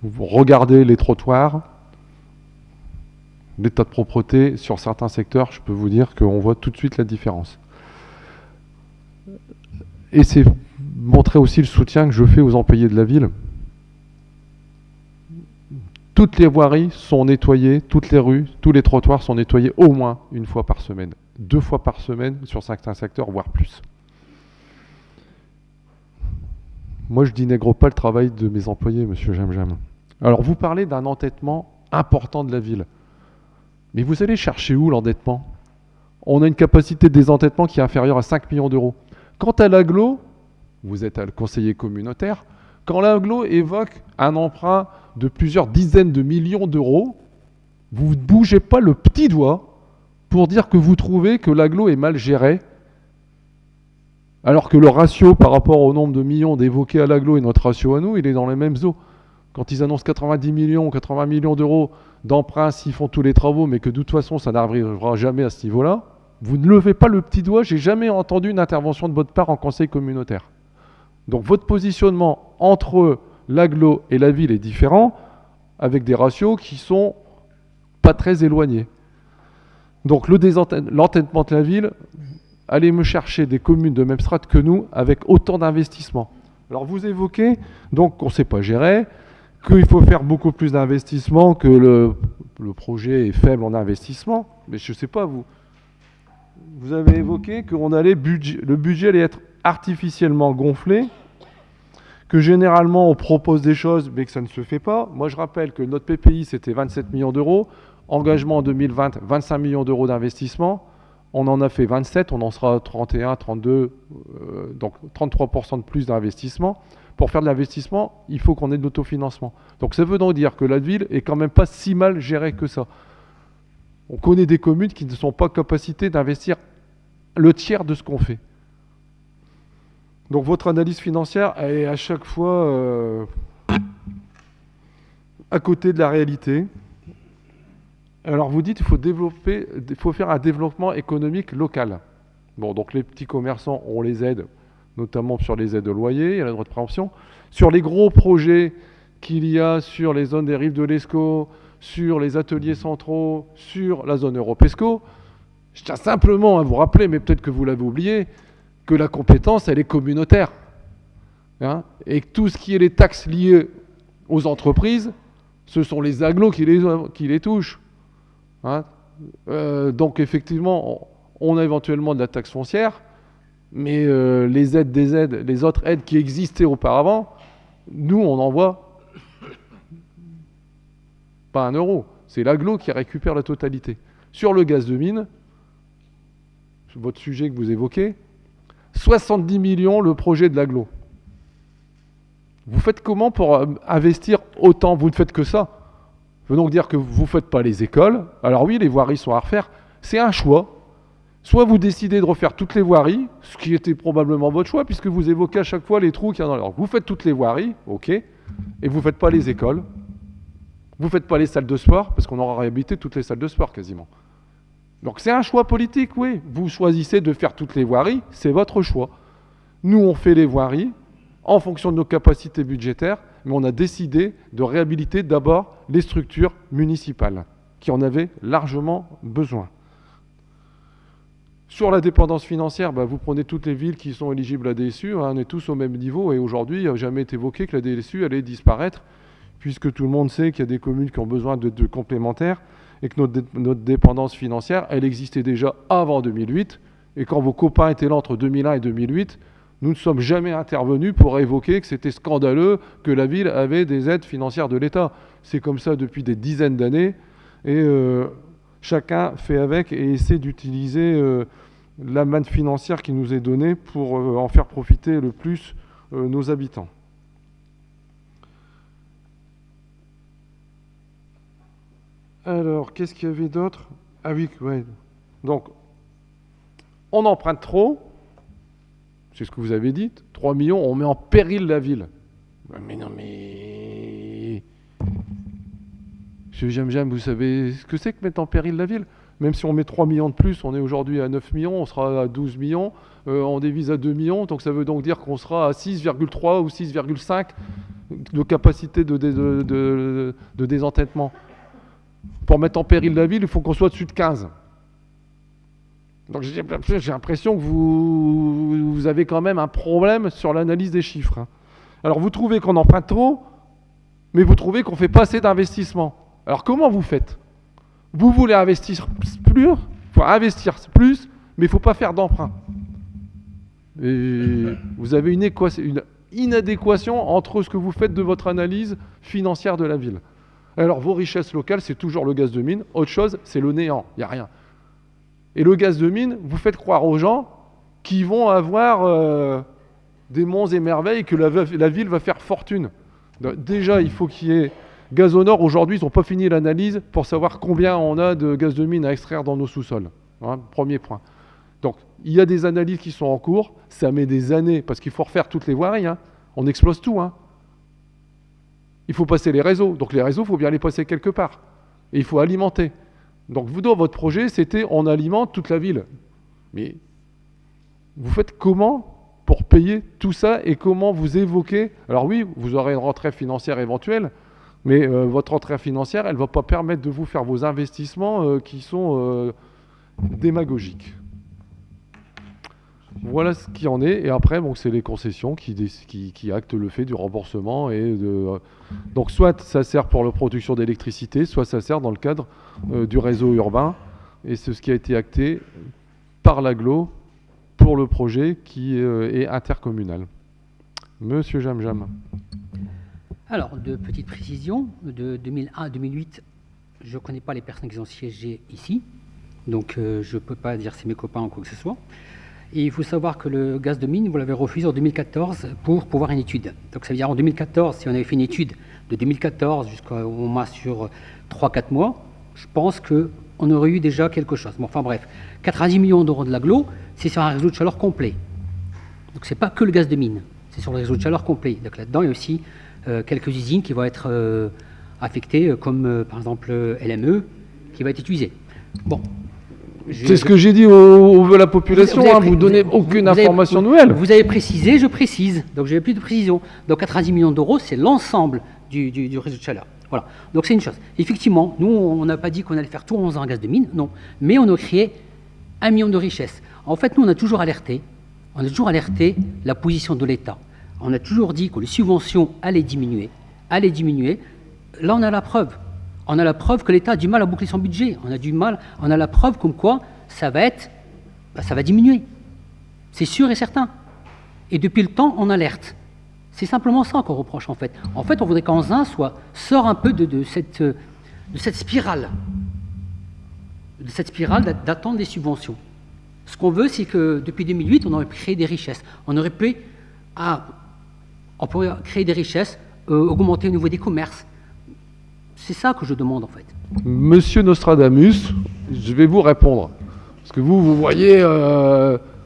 Vous regardez les trottoirs, l'état de propreté sur certains secteurs, je peux vous dire qu'on voit tout de suite la différence. Et c'est montrer aussi le soutien que je fais aux employés de la ville. Toutes les voiries sont nettoyées, toutes les rues, tous les trottoirs sont nettoyés au moins une fois par semaine. 2 fois par semaine sur certains secteurs, voire plus. Moi, je dénigre pas le travail de mes employés, Monsieur Jamjam. Alors, vous parlez d'un endettement important de la ville. Mais vous allez chercher où l'endettement? On a une capacité de désendettement qui est inférieure à 5 millions d'euros. Quant à l'agglo, vous êtes le conseiller communautaire, quand l'agglo évoque un emprunt de plusieurs dizaines de millions d'euros, vous ne bougez pas le petit doigt pour dire que vous trouvez que l'agglo est mal géré, alors que le ratio par rapport au nombre de millions d'évoqués à l'agglo et notre ratio à nous, il est dans les mêmes eaux. Quand ils annoncent 90 millions, 80 millions d'euros d'emprunt s'ils font tous les travaux, mais que de toute façon ça n'arrivera jamais à ce niveau-là, vous ne levez pas le petit doigt, j'ai jamais entendu une intervention de votre part en conseil communautaire. Donc votre positionnement entre l'agglo et la ville est différent, avec des ratios qui sont pas très éloignés. Donc l'entêtement de la ville, allez me chercher des communes de même strate que nous, avec autant d'investissements. Alors vous évoquez donc qu'on ne sait pas gérer, qu'il faut faire beaucoup plus d'investissements, que le projet est faible en investissement, mais je ne sais pas, vous avez évoqué que le budget allait être artificiellement gonflé, que généralement on propose des choses mais que ça ne se fait pas. Moi je rappelle que notre PPI c'était 27 millions d'euros, engagement en 2020 25 millions d'euros d'investissement, On en a fait 27, on en sera à 31, 32, donc 33% de plus d'investissement. Pour faire de l'investissement, il faut qu'on ait de l'autofinancement. Donc ça veut donc dire que la ville est quand même pas si mal gérée que ça. On connaît des communes qui ne sont pas en capacité d'investir le tiers de ce qu'on fait. Donc votre analyse financière, elle est à chaque fois à côté de la réalité. Alors vous dites qu'il faut faire un développement économique local. Bon, donc les petits commerçants, on les aide, notamment sur les aides au loyer, il y a la droit de préemption. Sur les gros projets qu'il y a sur les zones des rives de l'Escaut, sur les ateliers centraux, sur la zone Europesco, je tiens simplement à vous rappeler, mais peut-être que vous l'avez oublié, que la compétence, elle est communautaire. Hein, et que tout ce qui est les taxes liées aux entreprises, ce sont les agglos qui les touchent. Hein, donc effectivement, on a éventuellement de la taxe foncière, mais les aides les autres aides qui existaient auparavant, nous, on n'en voit pas un euro. C'est l'agglo qui récupère la totalité. Sur le gaz de mine, votre sujet que vous évoquez, 70 millions le projet de l'agglo. Vous faites comment pour investir autant? Vous ne faites que ça. Ça veut donc dire que vous ne faites pas les écoles. Alors oui, les voiries sont à refaire. C'est un choix. Soit vous décidez de refaire toutes les voiries, ce qui était probablement votre choix, puisque vous évoquez à chaque fois les trous qu'il y a dans l'ordre. Vous faites toutes les voiries, ok, et vous ne faites pas les écoles. Vous ne faites pas les salles de sport, parce qu'on aura réhabilité toutes les salles de sport quasiment. Donc c'est un choix politique, oui. Vous choisissez de faire toutes les voiries, c'est votre choix. Nous, on fait les voiries en fonction de nos capacités budgétaires, mais on a décidé de réhabiliter d'abord les structures municipales, qui en avaient largement besoin. Sur la dépendance financière, vous prenez toutes les villes qui sont éligibles à la DSU, hein, on est tous au même niveau, et aujourd'hui, il n'a jamais été évoqué que la DSU allait disparaître, puisque tout le monde sait qu'il y a des communes qui ont besoin de complémentaires, et que notre dépendance financière, elle existait déjà avant 2008, et quand vos copains étaient là entre 2001 et 2008, nous ne sommes jamais intervenus pour évoquer que c'était scandaleux que la ville avait des aides financières de l'État. C'est comme ça depuis des dizaines d'années, et chacun fait avec et essaie d'utiliser la manne financière qui nous est donnée pour en faire profiter le plus nos habitants. Alors, qu'est-ce qu'il y avait d'autre? Ah oui, ouais. Donc, on emprunte trop, c'est ce que vous avez dit, 3 millions, on met en péril la ville. Mais non, mais... Monsieur Jamjam, vous savez ce que c'est que mettre en péril la ville? Même si on met 3 millions de plus, on est aujourd'hui à 9 millions, on sera à 12 millions, on dévise à 2 millions, donc ça veut donc dire qu'on sera à 6,3 ou 6,5 de capacité de désendettement. Pour mettre en péril la ville, il faut qu'on soit dessus de 15. Donc j'ai l'impression que vous avez quand même un problème sur l'analyse des chiffres. Hein. Alors vous trouvez qu'on emprunte trop, mais vous trouvez qu'on ne fait pas assez d'investissement. Alors comment vous faites? Vous voulez investir plus, il faut investir plus, mais il ne faut pas faire d'emprunt. Et vous avez une inadéquation entre ce que vous faites de votre analyse financière de la ville. Alors vos richesses locales, c'est toujours le gaz de mine. Autre chose, c'est le néant, il n'y a rien. Et le gaz de mine, vous faites croire aux gens qu'ils vont avoir des monts et merveilles, que la ville va faire fortune. Donc, déjà, il faut qu'il y ait... Gazonor, aujourd'hui, ils n'ont pas fini l'analyse pour savoir combien on a de gaz de mine à extraire dans nos sous-sols. Hein, premier point. Donc, il y a des analyses qui sont en cours. Ça met des années, parce qu'il faut refaire toutes les voiries. Hein. On explose tout. Hein. Il faut passer les réseaux. Donc, les réseaux, il faut bien les passer quelque part. Et il faut alimenter. Donc, vous, dans votre projet, c'était on alimente toute la ville. Mais vous faites comment pour payer tout ça et comment vous évoquez... Alors oui, vous aurez une rentrée financière éventuelle, mais votre rentrée financière, elle ne va pas permettre de vous faire vos investissements qui sont démagogiques. Voilà ce qu'il en est. Et après, bon, c'est les concessions qui actent le fait du remboursement. Donc soit ça sert pour la production d'électricité, soit ça sert dans le cadre du réseau urbain. Et c'est ce qui a été acté par l'AGLO pour le projet qui est intercommunal. Monsieur Jamjam. Alors, de petites précisions, de 2001 à 2008, je ne connais pas les personnes qui ont siégé ici. Donc je ne peux pas dire c'est mes copains ou quoi que ce soit. Et il faut savoir que le gaz de mine, vous l'avez refusé en 2014 pour pouvoir une étude. Donc ça veut dire en 2014, si on avait fait une étude de 2014 jusqu'au moins sur 3-4 mois, je pense qu'on aurait eu déjà quelque chose. Bon, enfin bref, 90 millions d'euros de l'agglo, c'est sur un réseau de chaleur complet. Donc c'est pas que le gaz de mine, c'est sur le réseau de chaleur complet. Donc là-dedans, il y a aussi quelques usines qui vont être affectées, comme par exemple LME, qui va être utilisé. Bon. C'est ce que j'ai dit à la population, vous donnez aucune information nouvelle. Vous avez précisé, je précise, donc je n'ai plus de précision. Donc 90 millions d'euros, c'est l'ensemble du réseau de chaleur. Voilà, donc c'est une chose. Effectivement, nous, on n'a pas dit qu'on allait faire tout 11 ans en gaz de mine, non. Mais on a créé 1 million de richesses. En fait, nous, on a toujours alerté la position de l'État. On a toujours dit que les subventions allaient diminuer. Là, on a la preuve. On a la preuve que l'État a du mal à boucler son budget. On a la preuve comme quoi ça va diminuer. C'est sûr et certain. Et depuis le temps, on alerte. C'est simplement ça qu'on reproche en fait. En fait, on voudrait qu'Anzin sort un peu de cette spirale. De cette spirale d'attente des subventions. Ce qu'on veut, c'est que depuis 2008, on aurait pu créer des richesses. On pourrait créer des richesses, augmenter au niveau des commerces. C'est ça que je demande en fait. Monsieur Nostradamus, je vais vous répondre. Parce que vous voyez,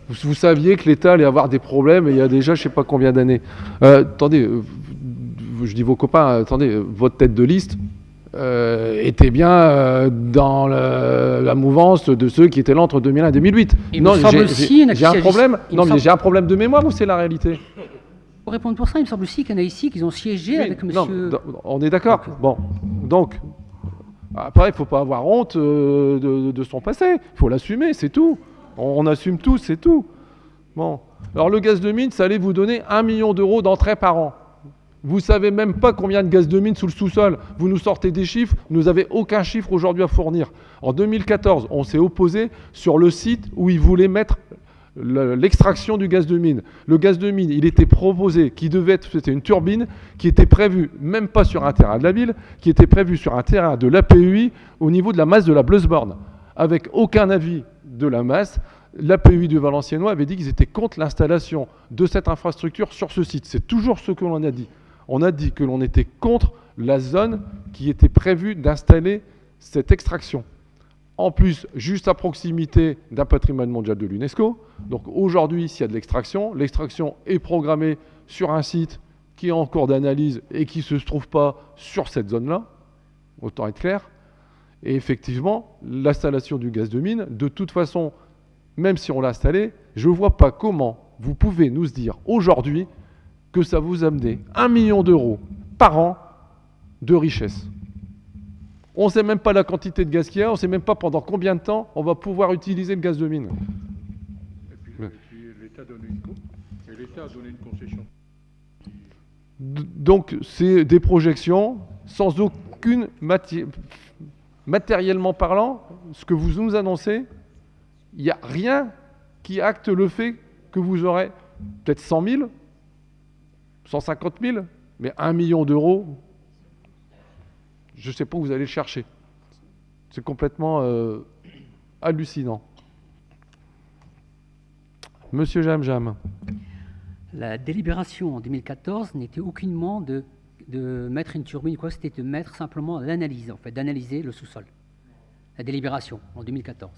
vous saviez que l'État allait avoir des problèmes il y a déjà je ne sais pas combien d'années. Attendez, je dis vos copains, attendez, votre tête de liste était bien dans la mouvance de ceux qui étaient là entre 2001 et 2008. Non, j'ai un problème. Non, mais j'ai un problème de mémoire ou c'est la réalité ? Pour répondre pour ça, il me semble aussi qu'il y en a ici qui ont siégé avec monsieur... Non, on est d'accord. Bon, donc, après, il ne faut pas avoir honte de son passé. Il faut l'assumer, c'est tout. On assume tous, c'est tout. Bon. Alors, le gaz de mine, ça allait vous donner 1 million d'euros d'entrée par an. Vous ne savez même pas combien de gaz de mine sous le sous-sol. Vous nous sortez des chiffres, vous n'avez aucun chiffre aujourd'hui à fournir. En 2014, on s'est opposé sur le site où ils voulaient mettre l'extraction du gaz de mine. Le gaz de mine, il était proposé, c'était une turbine qui était prévue, même pas sur un terrain de la ville, qui était prévue sur un terrain de l'APUI au niveau de la masse de la Bleusborn. Avec aucun avis de la masse, l'APUI de Valenciennois avait dit qu'ils étaient contre l'installation de cette infrastructure sur ce site. C'est toujours ce que l'on a dit. On a dit que l'on était contre la zone qui était prévue d'installer cette extraction. En plus, juste à proximité d'un patrimoine mondial de l'UNESCO. Donc aujourd'hui, s'il y a de l'extraction est programmée sur un site qui est en cours d'analyse et qui ne se trouve pas sur cette zone-là, autant être clair. Et effectivement, l'installation du gaz de mine, de toute façon, même si on l'a installé, je ne vois pas comment vous pouvez nous dire aujourd'hui que ça vous amenait 1 million d'euros par an de richesse. On ne sait même pas la quantité de gaz qu'il y a, on ne sait même pas pendant combien de temps on va pouvoir utiliser le gaz de mine. Et puis l'État a donné une concession. Donc c'est des projections sans aucune matériellement parlant, ce que vous nous annoncez, il n'y a rien qui acte le fait que vous aurez peut-être 100 000, 150 000, mais 1 million d'euros. Je ne sais pas où vous allez le chercher. C'est complètement hallucinant. Monsieur Jamjam. La délibération en 2014 n'était aucunement de mettre une turbine, c'était de mettre simplement l'analyse, en fait, d'analyser le sous-sol. La délibération en 2014.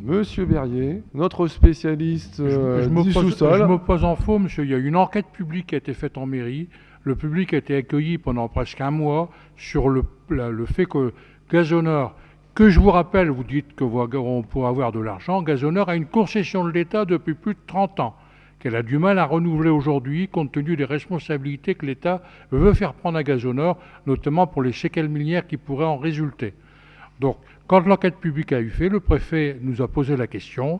Monsieur Berrier, notre spécialiste du sous-sol. Je me pose en faux, monsieur. Il y a une enquête publique qui a été faite en mairie. Le public a été accueilli pendant presque un mois sur le fait que Gazonor, que je vous rappelle, vous dites qu'on pourra avoir de l'argent, Gazonor a une concession de l'État depuis plus de 30 ans, qu'elle a du mal à renouveler aujourd'hui compte tenu des responsabilités que l'État veut faire prendre à Gazonor, notamment pour les séquelles minières qui pourraient en résulter. Donc, quand l'enquête publique a eu fait, le préfet nous a posé la question.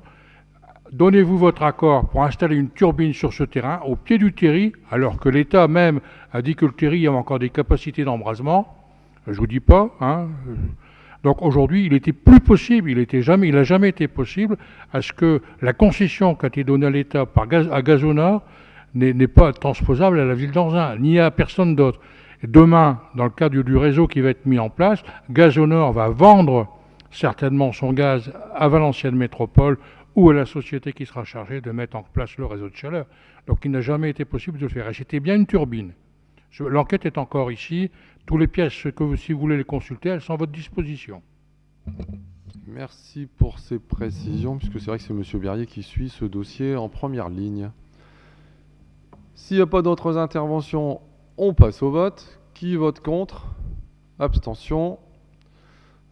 Donnez-vous votre accord pour installer une turbine sur ce terrain, au pied du terri, alors que l'État même a dit que le terri avait encore des capacités d'embrasement. Je ne vous dis pas. Donc aujourd'hui, il n'était plus possible, il n'a jamais été possible à ce que la concession qui a été donnée à l'État à Gazonor n'est pas transposable à la ville d'Anzin, ni à personne d'autre. Demain, dans le cadre du réseau qui va être mis en place, Gazonor va vendre certainement son gaz à Valenciennes Métropole ou à la société qui sera chargée de mettre en place le réseau de chaleur. Donc il n'a jamais été possible de le faire. Et c'était bien une turbine. L'enquête est encore ici. Toutes les pièces, si vous voulez les consulter, elles sont à votre disposition. Merci pour ces précisions, puisque c'est vrai que c'est M. Berrier qui suit ce dossier en première ligne. S'il n'y a pas d'autres interventions, on passe au vote. Qui vote contre? Abstention.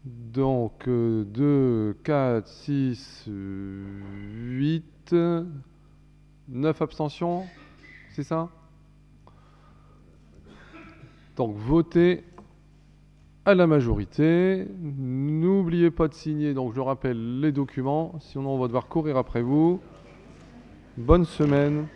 Donc 2, 4, 6, 8, 9 abstentions, c'est ça? Donc votez à la majorité. N'oubliez pas de signer, donc je rappelle les documents, sinon on va devoir courir après vous. Bonne semaine.